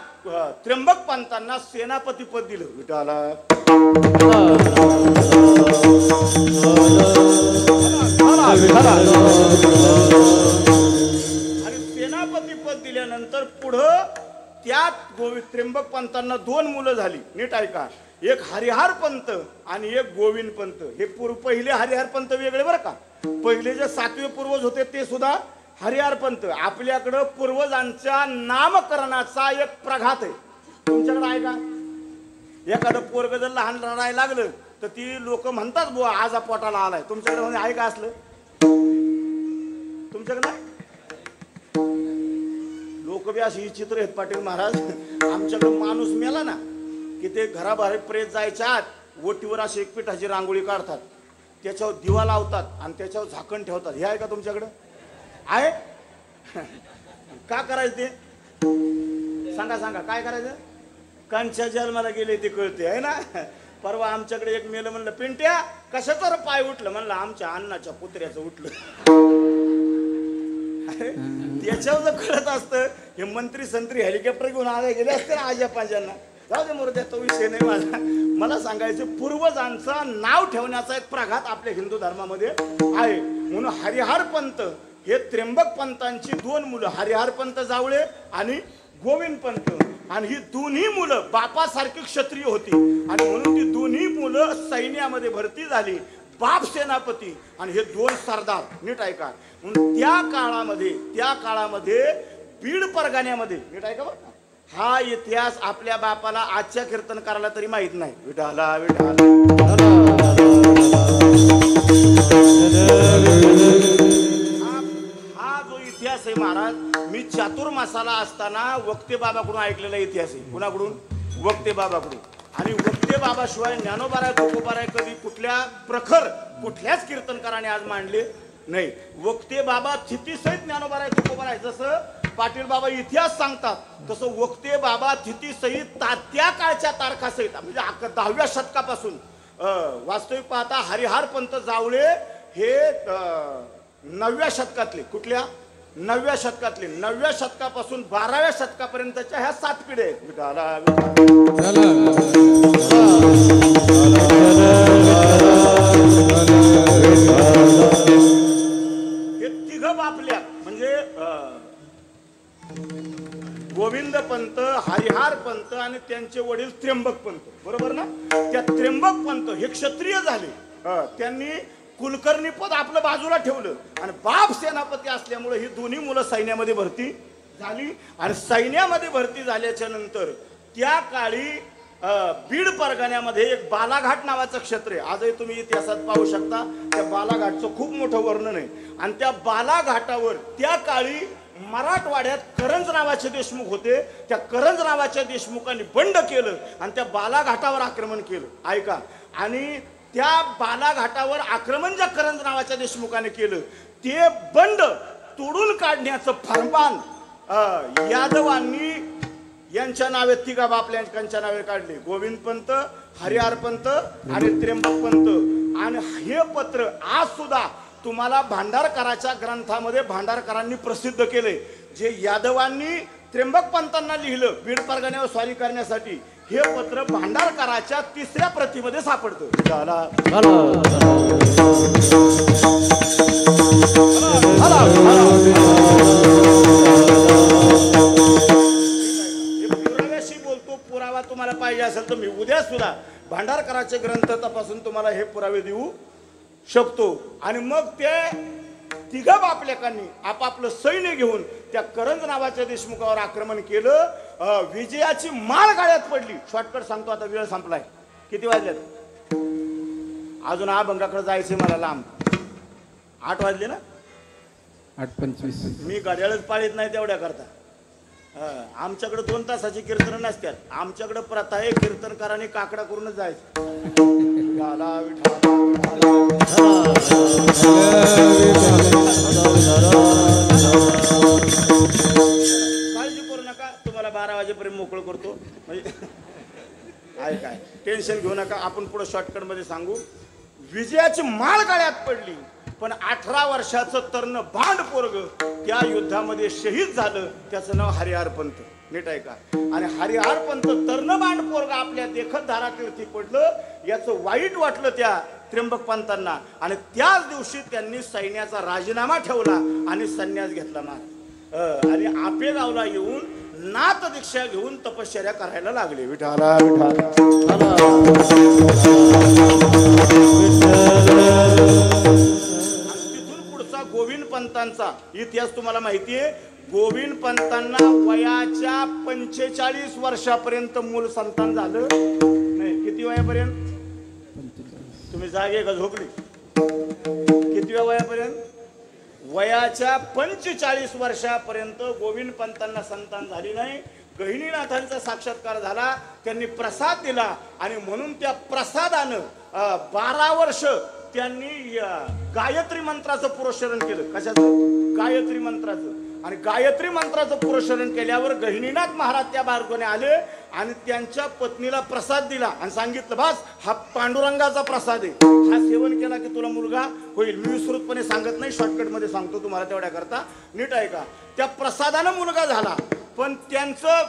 त्र्यंबक पंतांना सेनापती पद दिलं. विठाला आणि सेनापती पद दिल्यानंतर पुढं त्या त्र्यंबक पंतांना 2 मुलं झाली. नीट ऐका. एक हरिहर पंत आणि एक गोविंद पंत. हे पहिले हरिहर पंत वेगळे बरं का. पहिले जे 7वे पूर्वज होते ते सुद्धा हरिहर पंत. आपल्याकडं पूर्वजांच्या नामकरणाचा एक प्रघात आहे. तुमच्याकडे आहे का? एखादं पोरग जर लहान रडायला लागलं तर ती लोक म्हणतात बुवा आज पोटाला आलाय. तुमच्याकडे म्हणजे आहे का असलं? तुमच्याकडे नाही? लोक बी अशी चित्र आहेत पाटील महाराज. आमच्याकडे माणूस मेला ना की ते घराबाहेर प्रेत जायच्या आत ओटीवर अशी एक पिठाची रांगोळी काढतात, त्याच्यावर दिवा लावतात आणि त्याच्यावर झाकण ठेवतात. हे आहे का तुमच्याकडे? आहे? का करायचं ते? सांगा सांगा काय करायचं? कांच्या जन्माला गेले ते कळते आहे ना. परवा आमच्याकडे एक मेलं, म्हणलं पिंट्या कशाचं पाय उठलं, म्हणलं आमच्या अण्णाच्या कुत्र्याचं उठलं. त्याच्यावर जर कळत असतं हे मंत्री संत्री हेलिकॉप्टर घेऊन आले गेले असते ना आज्या पाज्यांना. जाऊ दे मोरद्या, तो विषय नाही माझा. मला सांगायचं पूर्वजांचं नाव ठेवण्याचा एक प्रघात आपल्या हिंदू धर्मामध्ये आहे. म्हणून हरिहर पंत हे त्र्यंबक पंतांची दोन मुलं, हरिहर पंत जावळे आणि गोविंद पंत, आणि ही दोन्ही मुलं बापासारखी क्षत्रिय होती आणि म्हणून ती दोन्ही मुलं सैन्यामध्ये भरती झाली. बाप सेनापती आणि हे दोन सरदार. नीट ऐका. म्हणून त्या काळामध्ये बीड परगण्यामध्ये, नीट ऐका बरं, हा इतिहास आपल्या बापाला आजच्या कीर्तनकाराला तरी माहित नाही. विठाला विठाला हा जो इतिहास आहे महाराज, मी चातुर्मासाला असताना वक्ते बाबाकडून ऐकलेला इतिहास आहे. कुणाकडून? वक्ते बाबाकडून. आणि वक्ते बाबाशिवाय ज्ञानोबाराय तुकोबाराय कधी कुठल्या प्रखर कुठल्याच कीर्तनकाराने आज मांडले नाही. वक्ते बाबा स्थितीसहित ज्ञानोबाराय तुकोबाराय, जसं पाटील बाबा इतिहास सांगतात तसं वक्ते बाबा स्थितीसहित त्या काळच्या तारखासहित, म्हणजे 10व्या शतकापासून. वास्तविक पाहता हरिहर पंत जावळे हे 9व्या शतकातले, कुठल्या 9व्या शतकातले, 9व्या शतकापासून 12व्या शतकापर्यंतच्या ह्या 7 पिढ्या आहेत. हे तिघ बापल्या म्हणजे गोविंद पंत, हरिहर पंत आणि त्यांचे वडील त्र्यंबक पंत, बरोबर ना. त्या त्र्यंबक पंत हे क्षत्रिय झाले. त्यांनी कुलकर्णी पद आपलं बाजूला ठेवलं आणि बाप सेनापती असल्यामुळे ही दोन्ही मुलं सैन्यामध्ये भरती झाली. आणि सैन्यामध्ये भरती झाल्याच्या नंतर त्या काळी बीड परगण्यामध्ये एक बालाघाट नावाचं क्षेत्र आहे. आजही तुम्ही इतिहासात पाहू शकता. त्या बालाघाटचं खूप मोठं वर्णन आहे. आणि त्या बालाघाटावर त्या काळी मराठवाड्यात करंज नावाचे देशमुख होते. त्या करंज नावाच्या देशमुखांनी बंड केलं आणि त्या बालाघाटावर आक्रमण केलं. ऐका. आणि त्या बालाघाटावर आक्रमण ज्या करंज नावाच्या देशमुखाने केलं ते बंड तोडून काढण्याचं फरमान यादवांनी यांच्या नावे, तिघा बापल्यांच्या नावे काढले. गोविंद पंत, हरिहर पंत आणि त्र्यंबक पंत. आणि हे पत्र आज सुद्धा तुम्हाला भांडारकराच्या ग्रंथामध्ये भांडारकरांनी प्रसिद्ध केले. जे यादवांनी त्र्यंबक पंतांना लिहिलं बीड परगण्यावर स्वारी करण्यासाठी, हे पत्र भांडारकराच्या 3ऱ्या प्रतीमध्ये सापडतं. पुराव्याशी बोलतो. पुरावा तुम्हाला पाहिजे असेल तर मी उद्या सुद्धा भांडारकराचे ग्रंथ तपासून तुम्हाला हे पुरावे देऊ शकतो. आणि मग ते तिघा बापलेकांनी आपापलं सैन्य घेऊन त्या करंज नावाच्या देशमुखावर आक्रमण केलं. विजयाची माळ गाळ्यात पडली. शॉर्टकट सांगतो, आता वेळ संपलाय. किती वाजल्यात? अजून अभंगाकडे जायचंय मला लांब. 8 वाजले ना? 8:25. मी घड्याळच पाळीत नाही तेवढ्या करता. आमच्याकडे 2 तासाची कीर्तन नसतात. आमच्याकडे प्रथा आहे कीर्तनकारांनी काकडा करूनच जायचं. काळजी करू नका, तुम्हाला 12 वाजेपर्यंत मोकळं करतो. म्हणजे काय टेन्शन घेऊ नका. आपण पुढे शॉर्टकट मध्ये सांगू. विजयाची माळ गाळ्यात पडली. पण 18 वर्षाचं तरुण भांड पोरग त्या युद्धामध्ये शहीद झालं. त्याचं नाव हरिहर पंत. नीट ऐका. आणि हरिहर पंत तरुण भांड पोरग आपल्या देखत धारातीर्थी पडलं. याचं वाईट वाटलं त्या त्र्यंबक पंतांना. आणि त्याच दिवशी त्यांनी सैन्याचा राजीनामा ठेवला आणि संन्यास घेतला महाराज. आणि आपेगावला येऊन नाथ दीक्षा घेऊन तपश्चर्या करायला लागले. विठाला विठाला. तिथून पुढचा गोविंद पंतांचा इतिहास तुम्हाला माहिती आहे. गोविंद पंतांना वयाच्या 45 वर्षापर्यंत मूल संतान झालं नाही. किती वयापर्यंत? तुम्ही जागे का झोपली? कितव्या वयापर्यंत? वयाच्या 45 वर्षापर्यंत गोविंद पंतांना संतान झाली नाही. गहिनीनाथांचा साक्षात्कार झाला. त्यांनी प्रसाद दिला आणि म्हणून त्या प्रसादानं 12 वर्ष त्यांनी गायत्री मंत्राचं पुरोच्चारण केलं. कशाचं? गायत्री मंत्राचं. आणि गायत्री मंत्राचं पुरस्करण केल्यावर गहिनीनाथ महाराज त्या बारकोने आले आणि त्यांच्या पत्नीला प्रसाद दिला आणि सांगितलं बस हा पांडुरंगाचा प्रसाद आहे, हा सेवन केला की तुला मुलगा होईल. मी विस्तृतपणे सांगत नाही, शॉर्टकट मध्ये सांगतो तुम्हाला तेवढ्या करता. नीट ऐका. त्या प्रसादानं मुलगा झाला, पण त्यांचं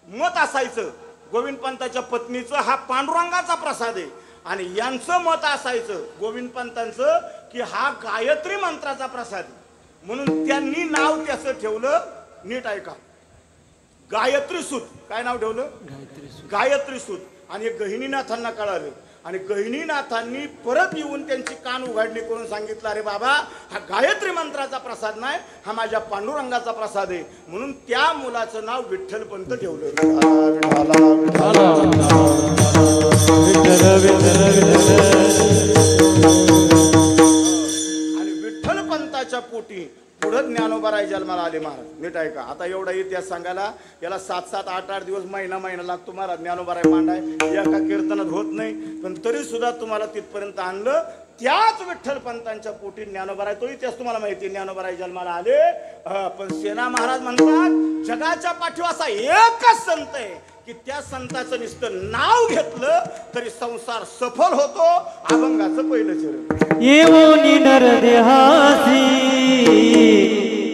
मत असायचं गोविंद पंताच्या पत्नीचं हा पांडुरंगाचा प्रसाद आहे आणि यांचं मत असायचं गोविंद पंतांचं की हा गायत्री मंत्राचा प्रसाद आहे. म्हणून त्यांनी नाव त्याचं ठेवलं, नीट ऐका, गायत्री सूत. काय नाव ठेवलं? गायत्री सूत. आणि हे गहिनीनाथांना कळालं आणि गहिनीनाथांनी परत येऊन त्यांची कान उघडणी करून सांगितलं अरे बाबा हा गायत्री मंत्राचा प्रसाद नाही, हा माझ्या पांडुरंगाचा प्रसाद आहे. म्हणून त्या मुलाचं नाव विठ्ठलपंत ठेवलं. आणि विठ्ठलपंताच्या पोटी पुढं ज्ञानोबाराय जन्माला आले महाराज. नीट ऐका. आता एवढा इतिहास सांगायला याला 7-7, 8-8 दिवस, महिना लागतो महाराज ज्ञानोबाराय मांडाय. एका कीर्तनात होत नाही, पण तरी सुद्धा तुम्हाला तिथपर्यंत आणलं. त्याच विठ्ठलपंतांच्या पोटी ज्ञानोबाराय, तो इतिहास तुम्हाला माहिती, ज्ञानोबाराय जन्माला आले. पण सेना महाराज म्हणतात जगाच्या पाठीवर असा एकच संत आहे की त्या संताचं नुसतं नाव घेतलं तरी संसार सफल होतो. अभंगाचं पहिलं चरण. येऊनी नरदेहासी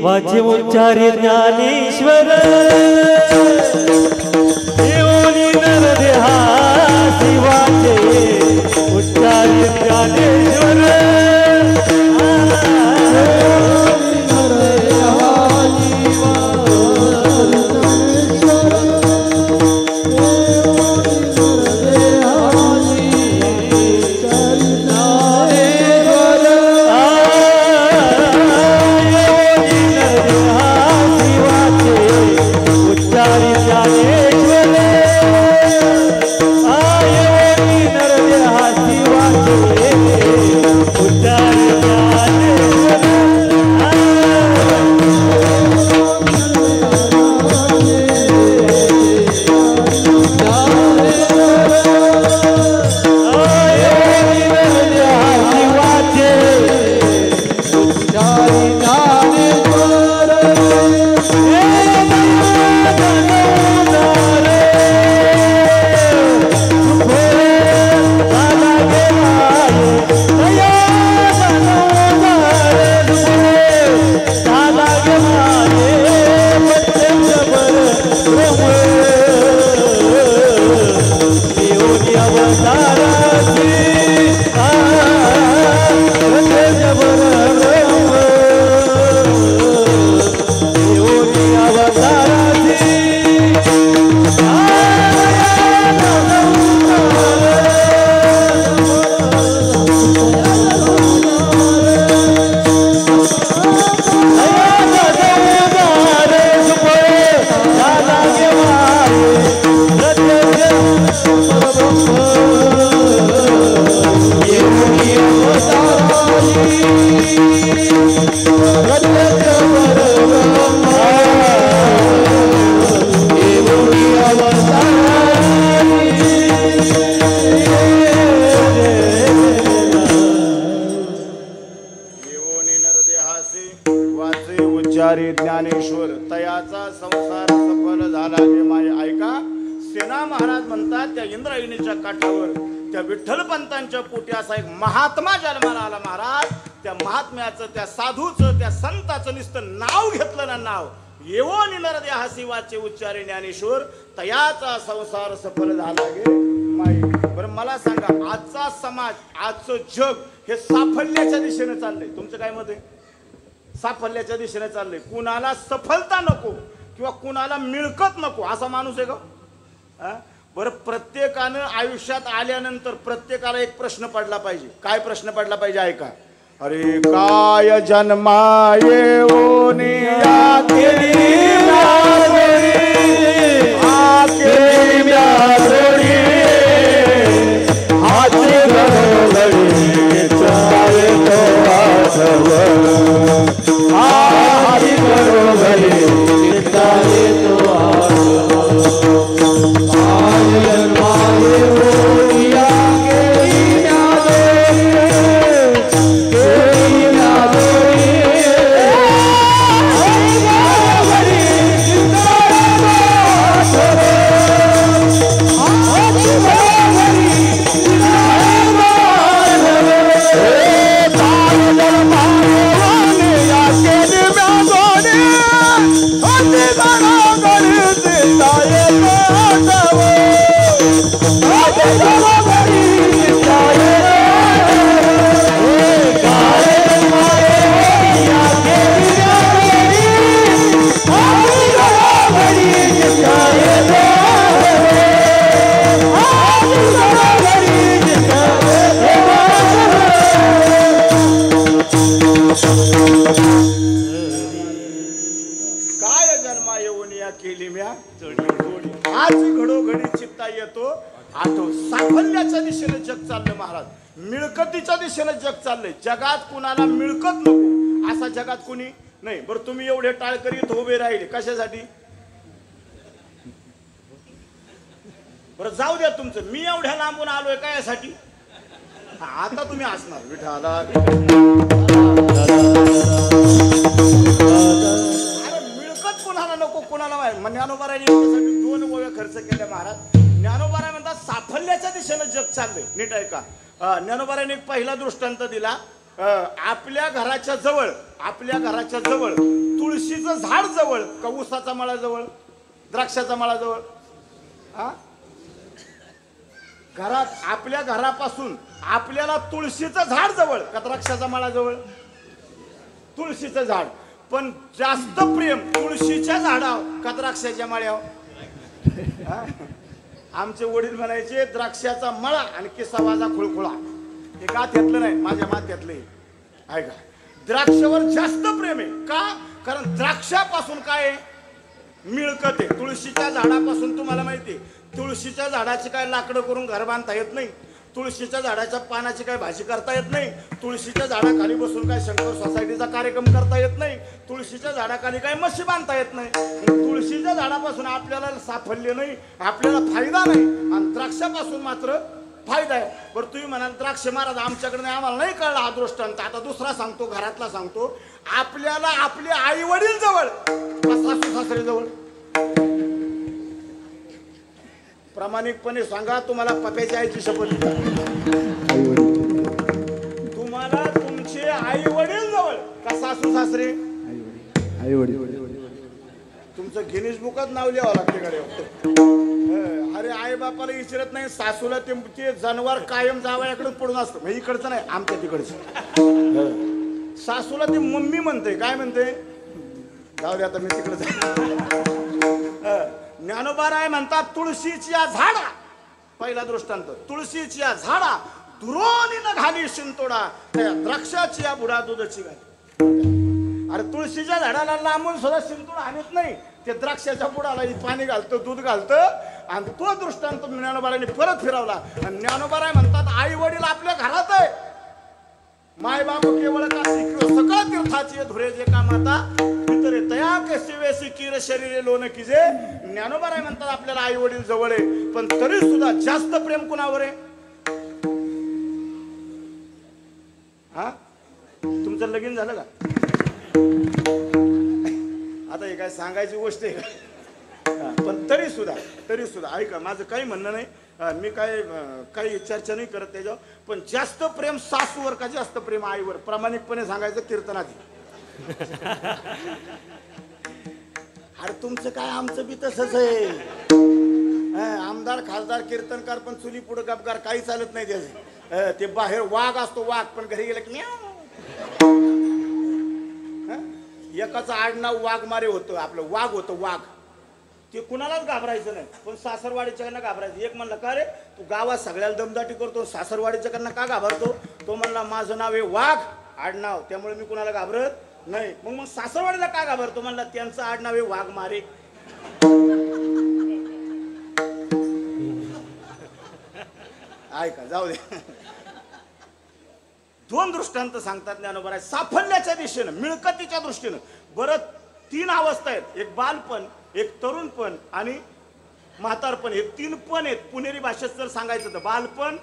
वाचे उच्चारी ज्ञानेश्वर, येऊनी नरदेहासी वाचे उच्चारी ज्ञानेश्वर. ज्ञानेश्वर तयाचा संसार सफल झाला हे माय. ऐका. सेना महाराज म्हणतात त्या इंद्रायणीच्या काठावर त्या विठ्ठलपंतांच्या पोटी असा एक महात्मा जन्माला आला महाराज. त्या महात्म्याचं, त्या साधूचं, त्या संताचं नुसतं नाव घेतलं ना, नाव येवो नरदेहासी वाचे उच्चारे ज्ञानेश्वर, तयाचा संसार सफल झाला गे माई. बरं मला सांगा, आजचा समाज, आजचं जग हे साफल्याच्या दिशेने चाललंय. तुमचं काय मत आहे? साफल्याच्या दिशेने चाललंय. कुणाला सफलता नको किंवा कुणाला मिळकत नको असा माणूस आहे का? बरं, प्रत्येकानं आयुष्यात आल्यानंतर प्रत्येकाला एक प्रश्न पडला पाहिजे. काय प्रश्न पडला पाहिजे? ऐका. अरे काय जन्माये ओनिया केली म्याजोडी, आ केली म्याजोडी, हाती घडवली चाले तो आठवण, हाती घडवली चाले तो आठवण. काय जन्माये ओनिया केली म्याजोडी, केली म्याजोडी, मिळकतीच्या दिशेने जग चाललंय. जगात कुणाला मिळकत नको असा जगात कुणी नाही. बरं तुम्ही एवढे टाळकरी इथं उभे राहिले कशासाठी? बरं जाऊ द्या तुमचं, मी एवढ्या लांबून आलोय काय यासाठी? आता तुम्ही असणार विठाला. अरे मिळकत कुणाला नको कुणाला माहिती. ज्ञानोबारायने याच्यासाठी 2 ओव्या खर्च केल्या महाराज. ज्ञानोबाराय म्हणतात साफल्याच्या दिशेनं जग चाललंय. नीट आहे का? ज्ञानोबारायने एक पहिला दृष्टांत दिला. आपल्या घराच्या जवळ तुळशीचं झाड जवळ का ऊसाचा मळा जवळ, द्राक्षाचा मळा जवळ? घरात आपल्या घरापासून आपल्याला तुळशीचं झाड जवळ का द्राक्षाचा मळा जवळ? तुळशीचं झाड. पण जास्त प्रेम तुळशीच्या झाडावर का द्राक्षाच्या मळ्यावर? आमचे वडील म्हणायचे द्राक्षाचा मळा आणि किस्सा वाजा खुळखुळा. हे गाथ्यातलं नाही, माझ्या माथ्यातलं आहे का? द्राक्षावर जास्त प्रेम आहे का? कारण द्राक्षापासून काय मिळकत आहे. तुळशीच्या झाडापासून तुम्हाला माहिती आहे तुळशीच्या झाडाची काय लाकडं करून घर बांधता येत नाही. तुळशीच्या झाडाच्या पानाची काय भाजी करता येत नाही. तुळशीच्या झाडाखाली बसून काय शंकर सोसायटीचा कार्यक्रम करता येत नाही. तुळशीच्या झाडाखाली काय म्हशी बांधता येत नाही. तुळशीच्या झाडापासून आपल्याला साफल्य नाही, आपल्याला फायदा नाही. आणि द्राक्षापासून मात्र फायदा आहे. बरं तुम्ही म्हणाल द्राक्ष महाराज आमच्याकडे नाही, आम्हाला नाही कळला हा दृष्टांत. आता दुसरा सांगतो, घरातला सांगतो. आपल्याला आपले आई वडील जवळ का सासू सासरे जवळ? प्रामाणिकपणे सांगा, तुम्हाला पप्याची आईची शपथ. तुम्हाला तुमचे आई वडील जवळ का सासू सासरे? आई वडील. तुमचं गिनीज बुकात नाव लिहावं लागते कडे. अरे आई बापाला विचारत नाही, सासूला ते जनावर कायम जावयाकडून पडून असतं. इकडचं नाही, आमच्या तिकडचं. सासूला ते मम्मी म्हणते. काय म्हणते? जाऊ दे आता मी तिकडे. ज्ञानोबाराय म्हणतात तुळशीच्या झाडा, पहिला दृष्टांत, तुळशीच्या झाडा दुरोणीनं घाली शिंतोडा त्या द्राक्षाची या बुडा दुधाची घाली. अरे तुळशीच्या झाडाला लांबून सुद्धा शिंतोड आणत नाही, ते द्राक्षाच्या बुडाला पाणी घालतं, दूध घालतं. आणि तो दृष्टांत ज्ञानोबारायने परत फिरवला. आणि ज्ञानोबाराय म्हणतात आई वडील आपल्या घरात आहे, माय बाप केवळ का सकळ तीर्थाची धुरे जे का माता तया के सेवेसी किर शरीरे लोन किजे. ज्ञानोबाराय म्हणतात आपल्याला आई वडील जवळ आहे, पण तरी सुद्धा जास्त प्रेम कुणावर आहे? हा तुमचं लगीन झालं का? आता हे काय सांगायची गोष्ट आहे का? पण तरी सुद्धा ऐका, माझं काही म्हणणं नाही, मी काही चर्चा नाही करत त्याच्यावर. पण जास्त प्रेम सासूवर का जास्त प्रेम आईवर? प्रामाणिकपणे सांगायचं कीर्तनात. अरे तुमचं काय आमचं बी तसंच आहे. आमदार खासदार कीर्तनकार पण चुली पुढे गपगार काही चालत नाही त्याचे. ते बाहेर वाघ असतो वाघ, पण घरी गेलं की एकाचं आडनाव वाघमारे होतं, आपलं वाघ होतं वाघ. ते कुणालाच घाबरायचं नाही, पण सासरवाडीच्याकडनं घाबरायचं. एक म्हणलं का रे तू गावात सगळ्याला दमदाटी करतो, सासरवाडीच्याकडनं का घाबरतो? तो म्हणला माझं नाव आहे वाघ आडनाव, त्यामुळे मी कुणाला घाबरत नाही. मग सासरवाडीला का घाबरतो? म्हणला त्यांचं आडनाव आहे वाघमारे. ऐका जाऊ दे. 2 दृष्टांत सांगतात ज्ञानोबाराय साफल्याच्या दिशेनं, मिळकतीच्या दृष्टीनं. बरं 3 अवस्था आहेत, एक बालपण, एक तरुणपण आणि म्हातारपण. हे 3 पण आहेत. पुणेरी भाषेत जर सांगायचं तर बालपण,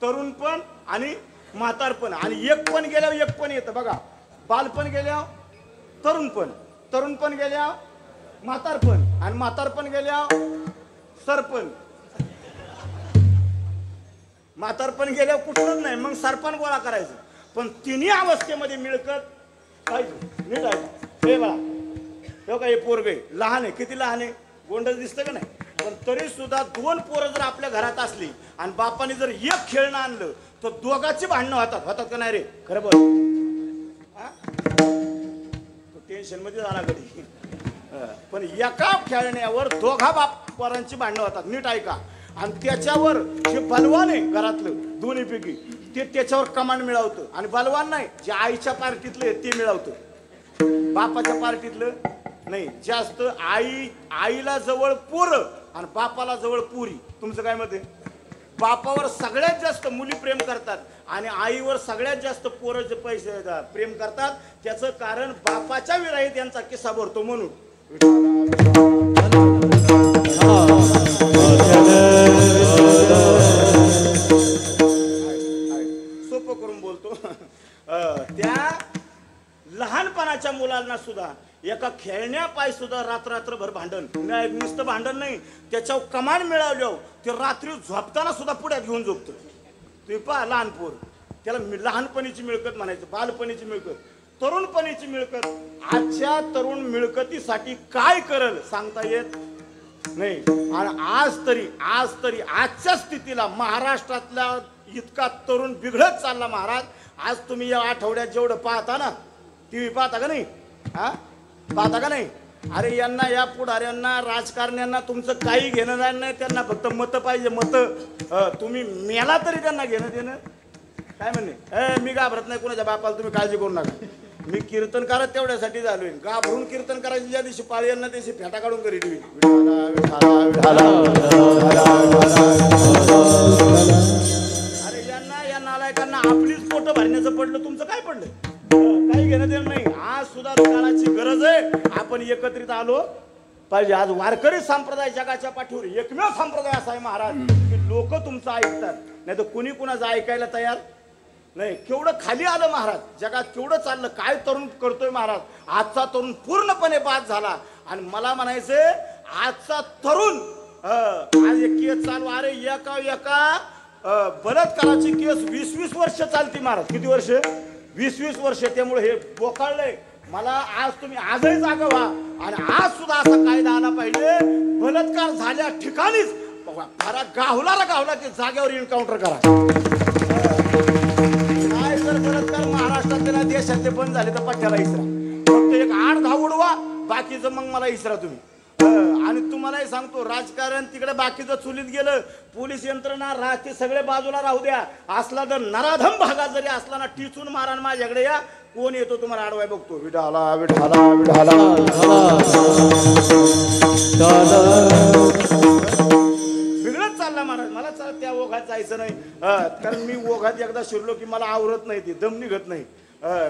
तरुणपण आणि म्हातारपण. आणि एक पण गेल्यावर एक पण येतं बघा. बालपण गेल्यावर तरुणपण, तरुणपण गेल्यावर म्हातारपण, आणि म्हातारपण गेल्यावर सरपण. म्हातारपण गेल्यावर कुठलंच नाही, मग सरपण गोळा करायचं. पण 3 अवस्थेमध्ये मिळकत पाहिजे. नीट आहे हे बघा, हे काय पोरग लहान आहे, किती लहान आहे, गोंडच दिसतं का नाही? पण तरी सुद्धा 2 पोरं जर आपल्या घरात असली आणि बापाने जर एक खेळणं आणलं तर दोघांची भांडणं होतात का नाही रे? खरं बोल. टेन्शन मध्ये झाला कधी. पण एका खेळण्यावर दोघा पोरांची भांडणं होतात. नीट ऐका. आणि त्याच्यावर जे बलवान आहे घरातलं दोन्हीपैकी ते त्याच्यावर कमांड मिळवतं. आणि बलवान नाही, जे आईच्या पार्टीतले ते मिळवतं, बापाच्या पार्टीतलं नाही. जास्त आईला जवळ पोरं आणि बापाला जवळ पुरी. तुमचं काय मत आहे? बापावर सगळ्यात जास्त मुली प्रेम करतात आणि आईवर सगळ्यात जास्त पोरं जे पैसे प्रेम करतात त्याचं कारण बापाच्या विरहित यांचा किस्सा भरतो म्हणून. सोपं करून बोलतो. त्या लहानपणाच्या मुलांना सुद्धा एका खेळण्यापायी सुद्धा रात्रभर भांडण नाही, नुसतं भांडण नाही, त्याच्यावर कमान मिळाल्यावर ते रात्री झोपताना सुद्धा पुढ्यात घेऊन झोपतं. तुम्ही पहा लहान पोर, त्याला लहानपणीची मिळकत म्हणायचं, बालपणीची मिळकत, तरुणपणीची मिळकत. आजच्या तरुण मिळकतीसाठी काय करल सांगता येत नाही. आणि आज तरी आजच्या स्थितीला महाराष्ट्रातला इतका तरुण बिघडत चालला महाराज. आज तुम्ही या आठवड्यात जेवढं पाहता ना, टीव्ही पाहता का नाही, हा पाहता का नाही? अरे यांना, या पुढाऱ्यांना, राजकारण्यांना तुमचं काही घेणं नाही, त्यांना फक्त मतं पाहिजे, मतं. तुम्ही मेला तरी त्यांना घेणं देणं काय म्हणणे. मी घाबरत नाही कुणाच्या बापाला, तुम्ही काळजी करू नका. मी कीर्तन करत तेवढ्यासाठी झालोय. घाबरून कीर्तन करायची ज्या दिवशी पाळी यांना त्याशी फेटा काढून करी टीव्ही. अरे या नालायकांना आपलीच पोटं भरण्याचं पडलं, तुमचं काय पडलं? काही घेणं देणं नाही. आज सुद्धा काळाची गरज आहे, आपण एकत्रित आलो पाहिजे. आज वारकरी संप्रदाय जगाच्या पाठीवर एकमेव संप्रदाय असा आहे महाराज की लोक तुमचं ऐकतात, नाही तर कुणी कुणाचं ऐकायला तयार नाही. केवढं खाली आलं महाराज, जगात केवढं चाललं, काय तरुण करतोय महाराज. आजचा तरुण पूर्णपणे बाद झाला. आणि मला म्हणायचंय आजचा तरुण आज एक केस चालू, अरे एका बलात्काराची केस 20-20 वर्ष चालती महाराज. किती वर्ष? 20-20 वर्ष. त्यामुळे हे बोकाळलंय मला. आज तुम्ही आजही जागा व्हा आणि आज सुद्धा असा कायदा आला पाहिजे, बलात्कार झाल्या ठिकाणीच फारा गावला की जागेवर एन्काउंटर करा. काय जर बलात्कार महाराष्ट्रातले ना देशातले बंद झाले तर पट्ट्याला इसरा. फक्त एक 8-10 उडवा, बाकीचं मग मला इसरा तुम्ही. आणि तुम्हालाही सांगतो, राजकारण तिकडे बाकीचं चुलीत गेलं, पोलीस यंत्रणा राहते, सगळे बाजूला राहू द्या. असला जर नराधम भागात जरी असला ना, टिचून मारा माझ्याकडे या. कोण येतो तुम्हाला आडवाय बघतो. विठाला विठाला विठाला बिघडत चालला महाराज. मला त्या ओघात जायचं नाही, कारण मी ओघात एकदा शिरलो की मला आवरत नाही, ती दम निघत नाही.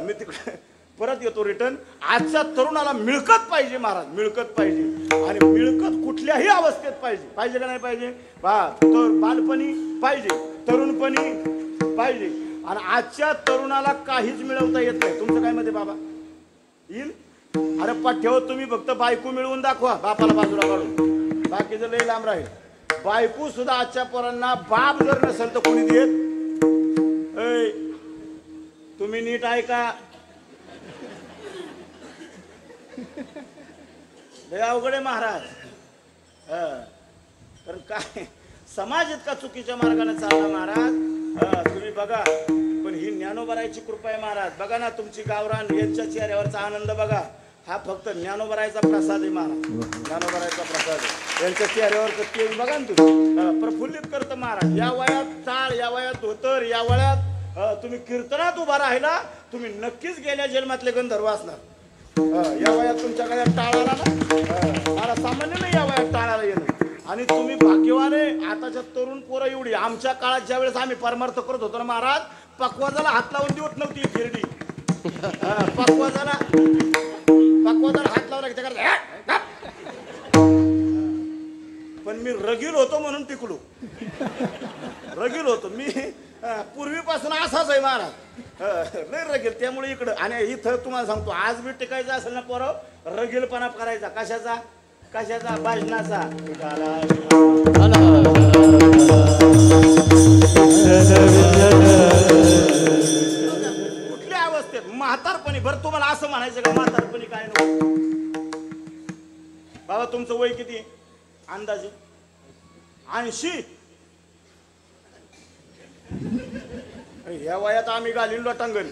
मी तिकडे परत येतो रिटर्न. आजच्या तरुणाला मिळकत पाहिजे महाराज, मिळकत पाहिजे. आणि मिळकत कुठल्याही अवस्थेत पाहिजे. पाहिजे का नाही पाहिजे? तर बालपणी पाहिजे, तरुणपणी पाहिजे. आणि आजच्या तरुणाला काहीच मिळवता येत नाही. तुमचं काय मध्ये बाबा येईल? अरे पाठ्यावर तुम्ही फक्त बायको मिळवून दाखवा, बापाला बाजूला काढून, बाकीचं लई लांब राहील. बायको सुद्धा आजच्या पोरांना बाप जर नसेल तर कोणी देत. तुम्ही नीट ऐका, लय अवघड आहे महाराज. कारण काय समाज इतका चुकीच्या मार्गाने चालला महाराज. तुम्ही बघा, पण ही ज्ञानोबरायची कृपा आहे महाराज. बघा ना तुमची गावरान यांच्या चेहऱ्यावरचा आनंद बघा, हा फक्त ज्ञानोबरायचा प्रसाद आहे महाराज. ज्ञानोबरायचा प्रसाद आहे. यांच्या चेहऱ्यावर ते बघा ना तुम्ही, प्रफुल्लित करतं महाराज. या वयात टाळ, या वयात धोतर, या वयात तुम्ही कीर्तनात उभा राहिला, तुम्ही नक्कीच गेल्या जन्मातले गंधर्व असणार. या वयात तुमच्याकडे टाळाला ना, मला सामान्य नाही या वयात टाळाला येणं. आणि तुम्ही भाग्यवान आहे. आताच्या तरुण पोरं एवढी. आमच्या काळात ज्या वेळेस आम्ही परमार्थ करत होतो ना महाराज, पक्वाजाला हात लावून देत नव्हती खेरडी. पक्वाजाला हात लावला त्याकडे. पण मी रगील होतो म्हणून टिकलो. रगील होतो मी पूर्वीपासून असाच आहे महाराज, लय रगील. त्यामुळे इकडं. आणि इथं तुम्हाला सांगतो, आज बी टिकायचं असेल ना पोरं, रगीलपणा करायचा. कशाचा? भाजनाचा. कुठल्या अवस्थेत? म्हातारपणी. बरं तुम्हाला असं म्हणायचं का म्हातारपणी काय नको? बाबा तुमचं वय किती अंदाजे? 80. या वयात आम्ही घालीन लोटांगण.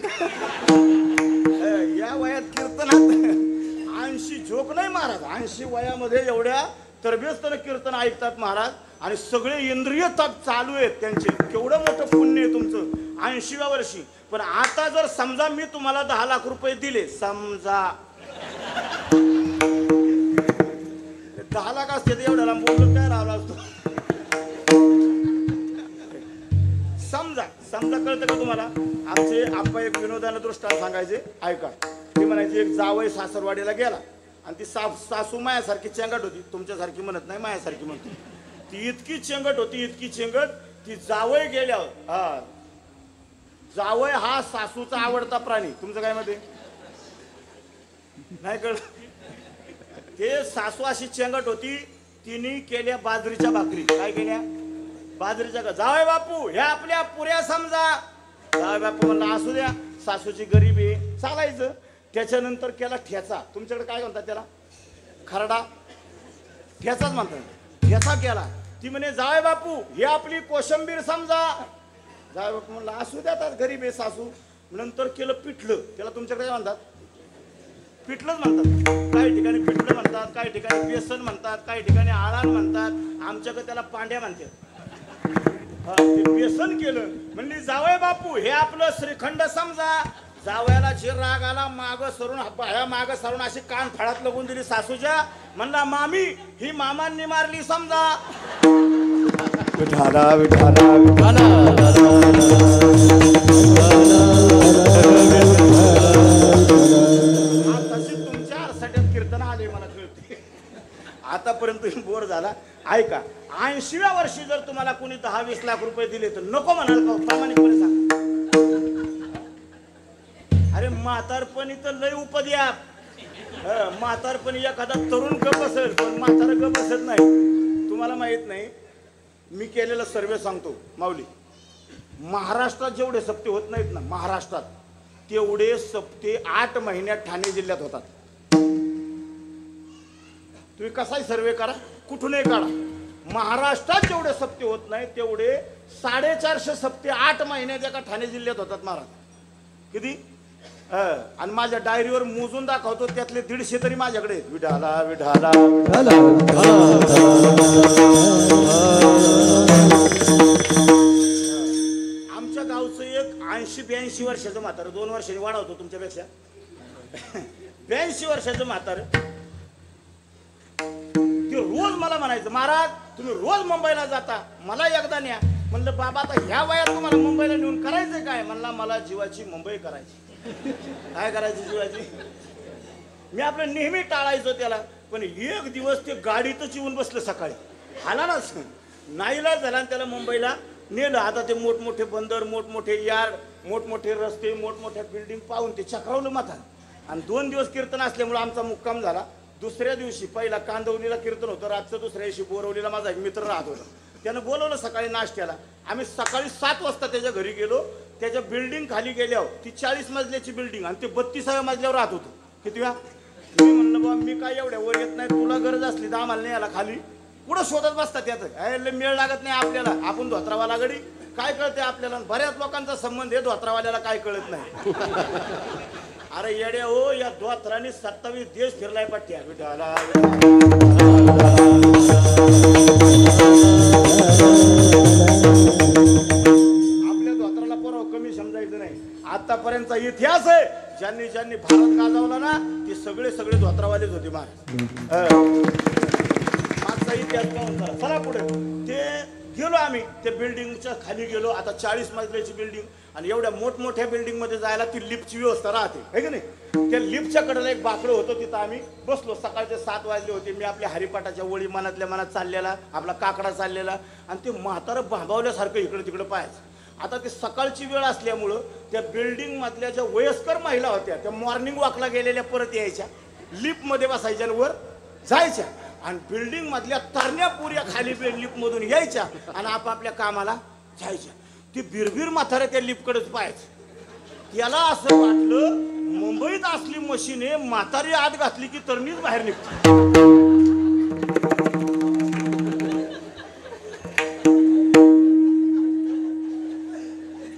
या वयात कीर्तनात 80 झोक नाही महाराज. 80 वयामध्ये एवढ्या तरबेजतेने कीर्तन ऐकतात महाराज. आणि सगळे इंद्रिय तप चालू आहेत त्यांचे. केवढं मोठं पुण्य आहे तुमचं 80व्या वर्षी. पण आता जर समजा मी तुम्हाला 10 लाख रुपये दिले, समजा 10 लाख असते तर एवढ्याला बोलून काय राहिला असतो. समजा कळतं का तुम्हाला? आमचे आप्पा एक विनोदानं दृष्टांत सांगायचे, ऐका. ती म्हणायची एक जावई सासरवाडीला गेला आणि ती सासू मायासारखी चेंगट होती, तुमच्यासारखी म्हणत नाही, मायासारखी म्हणते. ती इतकी चेंगट होती, इतकी चेंगट. ती जावई गेल्यावर, हा जावई हा सासूचा आवडता प्राणी. तुमचं काय मध्ये नाही कळलं? ते सासू अशी चेंगट होती, तिने केल्या बाजरीच्या भाकरी. काय केल्या? बाजरीच्या. जावई बापू ह्या आपल्या पुऱ्या समजा. जावई बापू म्हणला असू द्या, सासूची गरीबी आहे, चालायचं. त्याच्यानंतर केला ठेचा. तुमच्याकडे काय म्हणतात त्याला? खरडा, ठेचाच म्हणतात. ठेचा केला. ती म्हणे जावई बापू ही आपली कोशिंबीर समजा. जावई बापू म्हणला असू द्या, आता गरीब आहे सासू. नंतर केलं पिठलं. त्याला तुमच्याकडे काय म्हणतात? पिठलंच म्हणतात. काही ठिकाणी पिठलं म्हणतात, काही ठिकाणी बेसन म्हणतात, काही ठिकाणी आळाण म्हणतात. आमच्याकडे त्याला पांड्या म्हणतात. ते बेसन केलं. म्हणली जावई बापू हे आपलं श्रीखंड समजा. जावयाला जे राग आला, माग सरून माग सरून अशी कान फाळात लगून दिली सासूच्या. म्हणला मामी ही मामांनी मारली समजा. विठाला विठाला विठाला तशी तुमच्या आरसाट्यात कीर्तन आले मला कळते. आतापर्यंत तुम्ही बोर झाला. ऐका, 80व्या वर्षी जर तुम्हाला कोणी 10-20 लाख रुपये दिले तर नको म्हणाल का? प्रामाणिकपणे सांग. अरे म्हातारपणी तर लय उपद्या. म्हातारपणी एखादा तरुण गप असेल, पण म्हातारा गप बसत नाही. तुम्हाला माहित नाही, मी केलेला सर्वे सांगतो माऊली. महाराष्ट्रात जेवढे सप्ते होत नाहीत ना, महाराष्ट्रात तेवढे सप्ते 8 महिन्यात ठाणे जिल्ह्यात होतात. तुम्ही कसाही सर्वे करा, कुठूनही काढा. महाराष्ट्रात जेवढे सप्ते होत नाही तेवढे 450 सप्ते 8 महिन्यात एका ठाणे जिल्ह्यात होतात महाराज. किती? आणि माझ्या डायरीवर मोजून दाखवतो, त्यातले 150 तरी माझ्याकडे आहेत. विठाला विठाला आमच्या गावचं एक 80-82 वर्षाचं म्हातारं, 2 वर्षांनी वाढवतो तुमच्यापेक्षा. 82 वर्षाचं म्हातारं ते रोज मला म्हणायचं, महाराज तुम्ही रोज मुंबईला जाता, मला एकदा न्या. म्हणलं बाबा आता ह्या वयात तुम्हाला मुंबईला नेऊन करायचं काय? म्हणला मला जीवाची मुंबई करायची. काय करायची जीवाची? मी नेहमी टाळायचो त्याला. पण एक दिवस ते गाडीतच येऊन बसलं सकाळी. आला ना नाहीला झाला त्याला मुंबईला नेलं. आता ते मोठमोठे बंदर, मोठमोठे यार्ड, मोठमोठे रस्ते, मोठमोठ्या बिल्डिंग पाहून ते चक्रावलं माथा. आणि 2 दिवस कीर्तन असल्यामुळे आमचा मुक्काम झाला. दुसऱ्या दिवशी पहिला कांदवलीला कीर्तन होतं, रातचं दुसऱ्या दिवशी बोरवलीला माझा एक मित्र राहत होता. त्यानं बोलवलं सकाळी नाश्त्याला. आम्ही सकाळी 7 वाजता त्याच्या घरी गेलो. त्याच्या बिल्डिंग खाली गेल्यावर ती 40 मजल्याची बिल्डिंग आणि ते 32व्या मजल्यावर राहत होतो. किती वेळा मी म्हणलं बाबा मी काय एवढ्या वर येत नाही, तुला गरज असली तर आम्हाला नाही याला खाली पुढं शोधत बसतात. त्याचं मेळ लागत नाही आपल्याला. आपण धोत्रावाला गडी काय कळते आपल्याला? बऱ्याच लोकांचा संबंध आहे, धोत्रावाल्याला काय कळत नाही. अरे येड्या हो, या धोत्राने 27 देश फिरलाय पट्ट्या. विठाला आपल्या धोत्राला परवा कमी समजायचं नाही. आतापर्यंतचा इतिहास आहे, ज्यांनी ज्यांनी भारत गाजवला ना ते सगळे धोत्रावालेच होते. मागचा इतिहास पाहून चला. चला पुढे. ते गेलो आम्ही त्या बिल्डिंगच्या खाली गेलो. आता 40 मजल्याची बिल्डिंग आणि एवढ्या मोठमोठ्या बिल्डिंग मध्ये जायला ती लिफ्टची व्यवस्था राहते, है की नाही? त्या लिफ्टच्या कडेला एक बाकडं होतं, तिथं आम्ही बसलो. सकाळचे 7 वाजले होते. मी आपल्या हरिपाठाच्या वळी मनातल्या मनात चाललेला, आपला काकडा चाललेला आणि ते म्हातारं भांबावल्यासारखं इकडे तिकडे पाहायचं. आता ते सकाळची वेळ असल्यामुळं त्या बिल्डिंग मधल्या ज्या वयस्कर महिला होत्या त्या मॉर्निंग वॉकला गेलेल्या परत यायच्या, लिफ्टमध्ये बसायच्या वर जायच्या आणि बिल्डिंग मधल्या तरण्या पुऱ्या खाली लिफ्ट मधून यायच्या आणि आपापल्या कामाला जायच्या. ती बिरबीर म्हातारे त्या लिफ्टकडेच पाहायचं. त्याला असं वाटलं मुंबईत असली मशीन आहे, म्हातारी आत घातली की तरणीच बाहेर निघते.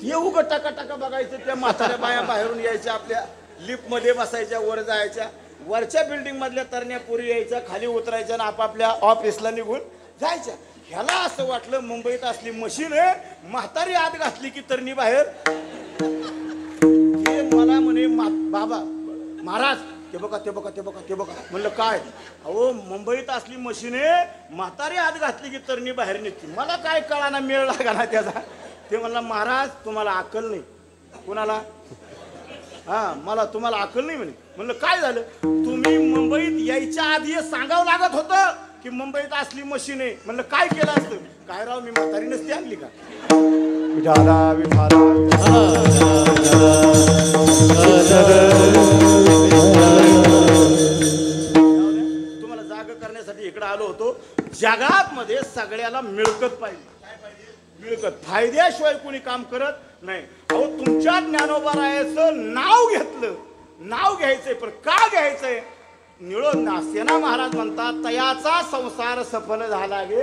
ते उघड टाका बघायचं. त्या म्हाताऱ्या बाया बाहेरून यायच्या, आपल्या लिफ्ट मध्ये बसायच्या, वर जायच्या. वरच्या बिल्डिंग मधल्या तरण्या पुरी यायच्या, खाली उतरायच्या आणि आपापल्या ऑफिसला निघून जायच्या. ह्याला असं वाटलं मुंबईत असली मशीन आहे, म्हातारी आत घातली की तरणी बाहेर. ते मला म्हणे बाबा महाराज ते बघा. म्हणलं काय? अहो मुंबईत असली मशीन आहे, म्हातारी आत घातली की तरणी बाहेर निघते. मला काय कळाना, मेळ लागा ना त्याचा. ते म्हणला महाराज तुम्हाला अक्कल नाही. कोणाला? मला तुम्हाला अक्कल नाही म्हणे. म्हणलं काय झालं? तुम्ही मुंबईत यायच्या आधी सांगावं लागत होतं की मुंबईत असली मशीन आहे. म्हणलं काय केलं असतं? काय राव मी म्हातारी नसती आणली का? विठाला विठाला तुम्हाला जाग करण्यासाठी इकडे आलो होतो. जगात मध्ये सगळ्याला मिळकत पाहिजे. काय पाहिजे? मिळकत. फायद्याशिवाय कोणी काम करत नाही. अहो तुमच्या ज्ञानोबारायाचं नाव घेतलं. नाव घ्यायचंय पण का घ्यायचंय? निळो नासेना महाराज म्हणतात तयाचा संसार सफल झाला गे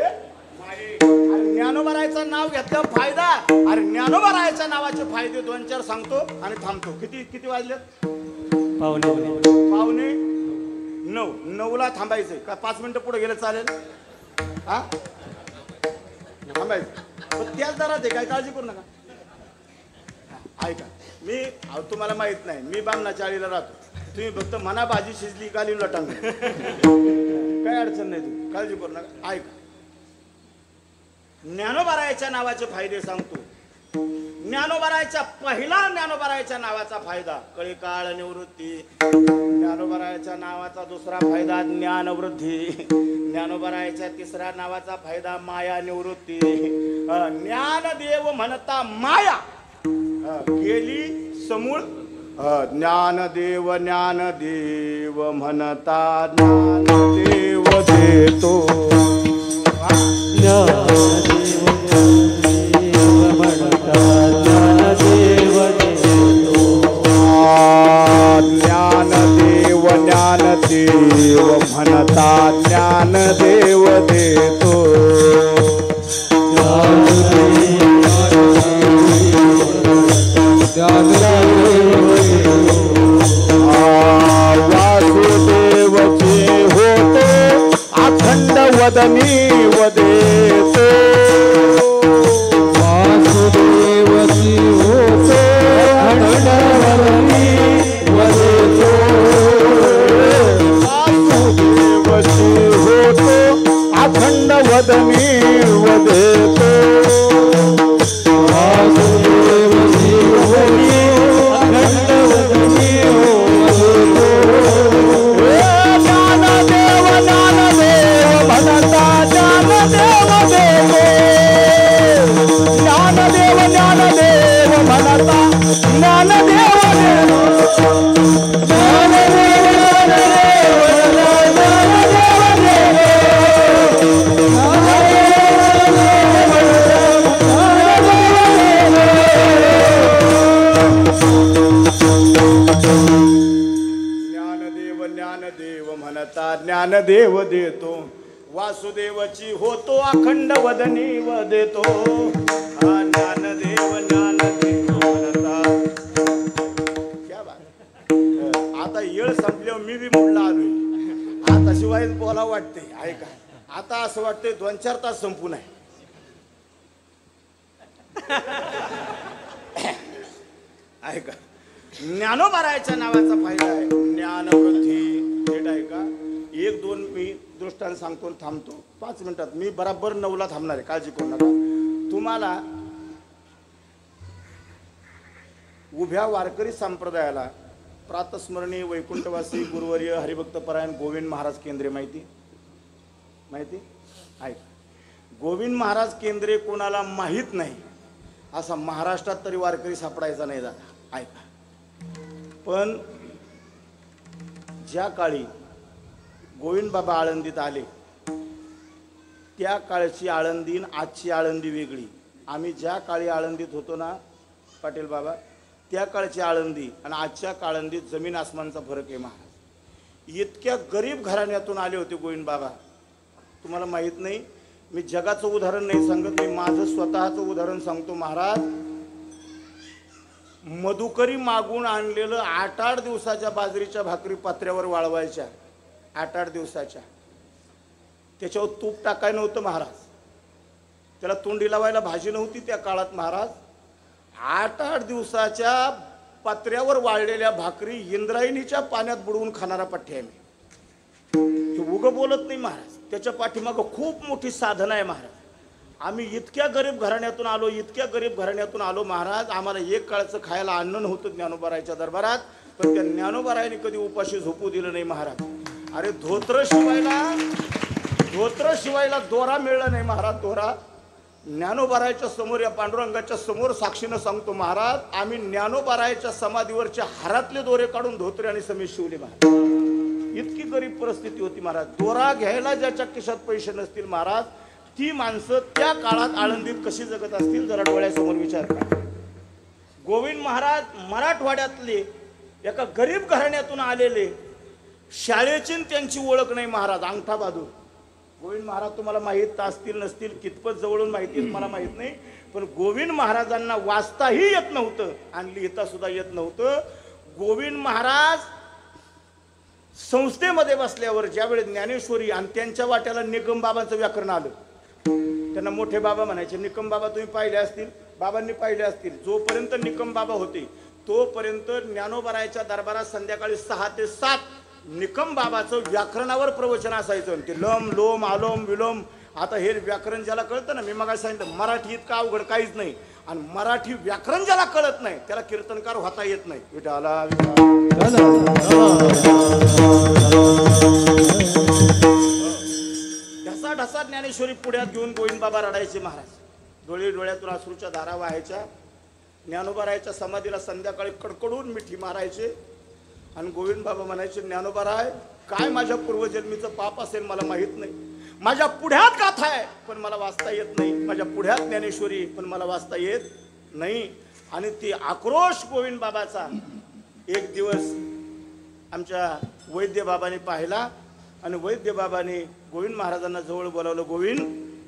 माये. अरे ज्ञानोबारायाचं नाव घेतलं फायदा. अरे ज्ञानोबारायाच्या नावाचे फायदे 2-4 सांगतो आणि थांबतो. किती वाजलेत? पावणे 9. 9ला थांबायचंय का? 5 मिनिटं पुढे गेलं चालेल? हा थांबायचं. पण त्याच दरात आहे, काय काळजी करू नका. ऐका मी तुम्हाला माहित नाही मी बामणाच्या आळीला राहतो. तुम्ही फक्त मना भाजी शिजली का लिहून लटांग काय अडचण नाही. तुम्ही काळजी करू नका. ऐका ज्ञानोबारायाच्या नावाचे फायदे सांगतो. पहिला ज्ञानोबारायाच्या नावाचा फायदा कळीकाळ निवृत्ती. ज्ञानोबारायाच्या नावाचा दुसरा फायदा ज्ञानवृद्धी. ज्ञानोबारायाच्या तिसरा नावाचा फायदा माया निवृत्ती. ज्ञानदेव म्हणता माया गेली समूळ. ज्ञानदेव म्हणता ज्ञानदेव देतो. ज्ञानदेव म्हणता ज्ञानदेव देतो. वासुदेवचे होतो अखंड वदनी वदेतो. वासुदेवची होतो अखंड वदनी वदेतो. वासुदेवची होतो अखंड वदनी वदेतो. वासुदेवची होतो अखंड वदनी वदेतो. ज्ञानदेव म्हणता ज्ञानदेव देतो. ज्ञानदेव म्हणता ज्ञानदेव देतो. ज्ञानदेव म्हणता ज्ञानदेव देतो. वासुदेवची होतो अखंड वदनी वदेतो. ज्ञानदेव म्हणता. क्या बात. आता येळ संपल्यावर मी बी म्हणला आलोय. आता शिवाय बोला वाटते. ऐका आता असं वाटतंय 2-4 तास संपून आहे. ऐका ज्ञानोबारायाच्या नावाचा फायदा आहे ज्ञानवृद्धी. थेट ऐका 1-2 मी दृष्टांत सांगतो थांबतो. 5 मिनिटात मी बराबर 9ला थांबणार आहे. काळजी करू नका. तुम्हाला उभ्या वारकरी संप्रदायाला प्रातस्मरणीय वैकुंठवासी गुरुवर्य हरिभक्तपरायण गोविंद महाराज केंद्रे माहिती ऐका. गोविंद महाराज केंद्रे कोणाला माहीत नाही असा महाराष्ट्रात तरी वारकरी सापडायचा नाही दादा. ऐका पण ज्या काळी गोविंद बाबा आळंदीत आले त्या काळची आळंदी आणि आजची आळंदी वेगळी. आम्ही ज्या काळी आळंदीत होतो ना पाटील बाबा त्या काळची आळंदी आणि आजच्या आळंदीत जमीन आसमानचा फरक आहे महाराज. इतक्या गरीब घराण्यातून आले होते गोविंद बाबा. तुम्हाला माहीत नाही. मी जगाचं उदाहरण नाही सांगत. मी माझं स्वतःचं उदाहरण सांगतो. महाराज मधुकरी मागून आणलेलं 8-8 दिवसाच्या बाजरीच्या भाकरी पत्र्यावर वाळवायच्या. 8-8 दिवसाच्या. त्याच्यावर तूप टाकाय नव्हतं महाराज. त्याला तोंडी लावायला भाजी नव्हती त्या काळात महाराज. 8-8 दिवसाच्या पत्र्यावर वाळलेल्या भाकरी इंद्रायणीच्या पाण्यात बुडवून खाणारा पठ्य आहे मी. उगं बोलत नाही महाराज. त्याच्या पाठीमागं खूप मोठी साधना आहे महाराज. आम्ही इतक्या गरीब घराण्यातून आलो, इतक्या गरीब घराण्यातून आलो महाराज, आम्हाला एक काळचं खायला अन्न नव्हतं ज्ञानोबारायच्या दरबारात, पण त्या ज्ञानोबारायने कधी उपाशी झोपू दिलं नाही महाराज. अरे धोत्र शिवायला दोरा मिळला नाही महाराज, दोरा. ज्ञानोबारायच्या समोर, या पांडुरंगाच्या समोर साक्षीनं सांगतो महाराज, आम्ही ज्ञानोबारायच्या समाधीवरच्या हारातले दोरे काढून धोत्रे आणि समीज शिवले महाराज. इतकी गरीब परिस्थिती होती महाराज. दोरा घ्यायला ज्याच्या खिशात पैसे नसतील महाराज, ती माणसं त्या काळात आळंदीत कशी जगत असतील जरा डोळ्यासमोर विचार करा. गोविंद महाराज मराठवाड्यातले एका गरीब घराण्यातून आलेले, शाळेची त्यांची ओळख नाही महाराज, अंगठा बहादूर. गोविंद महाराज तुम्हाला माहीत असतील नसतील, कितपत जवळून माहिती मला माहीत नाही, पण गोविंद महाराजांना वाचताही येत नव्हतं आणि लिहिता सुद्धा येत नव्हतं. गोविंद महाराज संस्थेमध्ये बसल्यावर ज्यावेळी ज्ञानेश्वरी आणि त्यांच्या वाट्याला निकम बाबांचं व्याकरण आलं, त्यांना मोठे बाबा म्हणायचे. निकम बाबा तुम्ही पाहिले असतील, बाबांनी पाहिले असतील. जोपर्यंत निकम बाबा होते तोपर्यंत ज्ञानोबारायच्या दरबारात संध्याकाळी 6 ते 7 निकम बाबाचं व्याकरणावर प्रवचन असायचं. ते लम लोम आलोम विलोम, आता हे व्याकरण ज्याला कळतं ना, मी मग सांगितलं मराठी इतका अवघड काहीच नाही, आणि मराठी व्याकरण ज्याला कळत नाही त्याला कीर्तनकार होता येत नाही. विठाला ढसा ढसा ज्ञानेश्वरी पुढ्यात घेऊन गोविंद बाबा रडायचे महाराज. डोळ्यातून अश्रूच्या धारा व्हायच्या. ज्ञानोबारायच्या समाधीला संध्याकाळी कडकडून मिठी मारायचे आणि गोविंद बाबा म्हणायचे, ज्ञानोबाराय काय माझ्या पूर्वजन्मीचं पाप असेल मला माहीत नाही, माझ्या पुढ्यात गाथा आहे पण मला वाचता येत नाही, माझ्या पुढ्यात ज्ञानेश्वरी पण मला वाचता येत नाही. आणि ती आक्रोश गोविंद बाबाचा एक दिवस आमच्या वैद्य बाबाने पाहिला आणि वैद्य बाबाने गोविंद महाराजांना जवळ बोलावलं. गोविंद,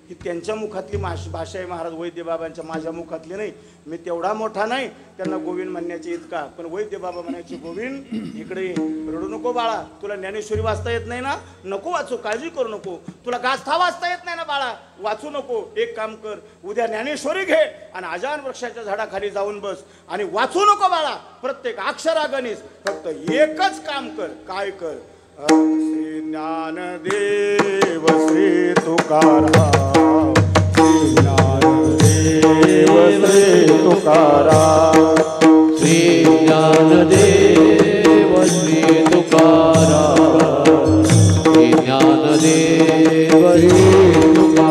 ही त्यांच्या मुखातली भाषा आहे महाराज, वैद्य बाबांच्या, माझ्या मुखातली नाही. मी तेवढा मोठा नाही त्यांना गोविंद म्हणण्याचे इतका, पण वैद्य बाबा म्हणायचे, गोविंद इकडे रडू नको बाळा, तुला ज्ञानेश्वरी वाचता येत नाही ना, नको वाचू, काळजी करू नको. तुला गाथा वाचता येत नाही ना बाळा, वाचू नको. एक काम कर, उद्या ज्ञानेश्वरी घे आणि अजान वृक्षाच्या झाडाखाली जाऊन बस आणि वाचू नको बाळा, प्रत्येक अक्षरागणित. फक्त एकच काम कर. काय कर? श्री ज्ञानदेव श्री तुकाराम, श्री ज्ञानदेव श्री तुकाराम, श्री ज्ञानदेव श्री तुकाराम, श्री ज्ञानदेव श्री तुकाराम,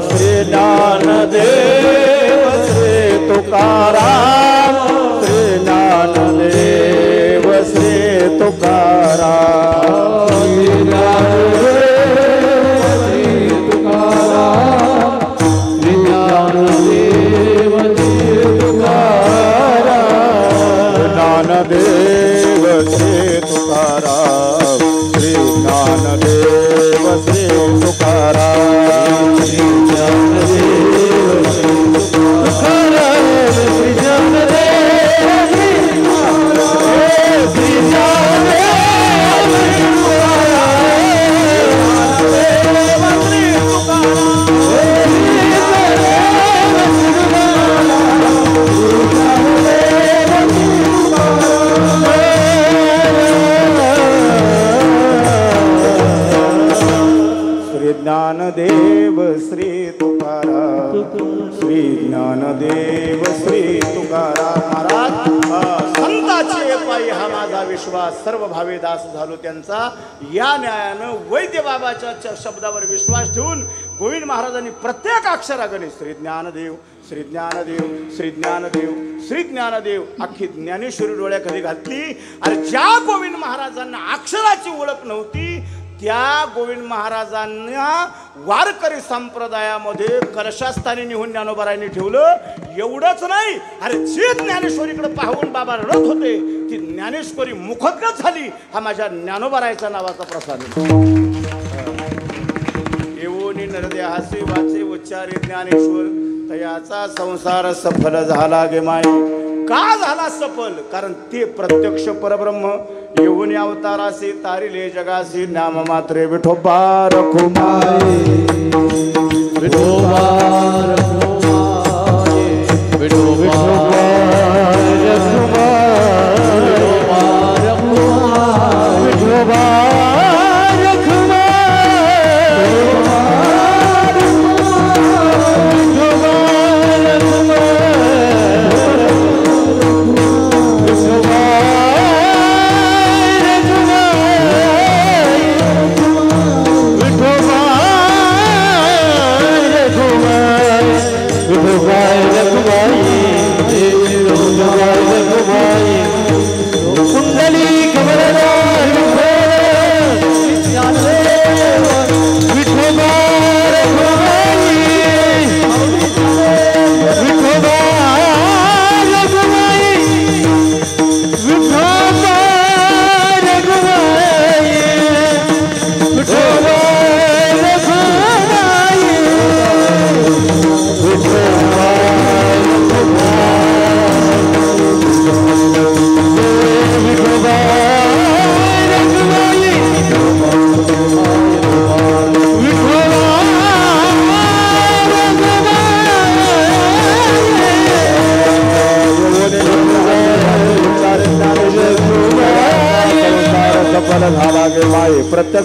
श्री ज्ञानदेव श्री तुकाराम, श्री ज्ञानदेव श्री तुकाराम, श्री ज्ञानदेव श्री ज्ञानदेव श्री तुकाराम, श्री ज्ञानदेव श्री तुकाराम, श्री ज्ञानदेव श्री तुकाराम, श्री ज्ञानदेव श्री ज्ञानदेव श्री तुकाराम, श्री ज्ञानदेव श्री तुकाराम. महाराज संताचे पायी हा माझा विश्वास, सर्व भावे दास झालो त्यांचा. या न्यायानं वैद्य बाबाच्या शब्दावर विश्वास ठेवून गोविंद महाराजांनी प्रत्येक अक्षरागणे श्री ज्ञानदेव श्री ज्ञानदेव श्री ज्ञानदेव श्री ज्ञानदेव अख्खी ज्ञानेश्वरी डोळ्याखाली घातली. आणि ज्या गोविंद महाराजांना अक्षराची ओळख नव्हती त्या गोविंद महाराजांना वारकरी संप्रदायामध्ये कलशास्थानी निहून ज्ञानोबारायांनी ठेवलं. एवढंच नाही, अरे जे ज्ञानेश्वरीकडे पाहून बाबा रडत होते ती ज्ञानेश्वरी मुखगत झाली. हा माझ्या ज्ञानोबारायाच्या नावाचा प्रसाद. येऊनी नरदे हासे वाचे उच्चारे ज्ञानेश्वर, तयाचा संसार सफल झाला गे माई. का झाला सफल? कारण ते प्रत्यक्ष परब्रह्म येऊन अवतारासी तारिले जगासी नाम मात्रे विठोबा रखुमाई. विठोबा रखुमाई, विठोबा रखुमाई, विठोबा रखुमाई.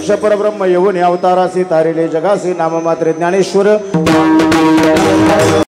प्रत्यक्ष परब्रह्म येऊन अवतारासी तारिले जगासी नाममात्रे ज्ञानेश्वर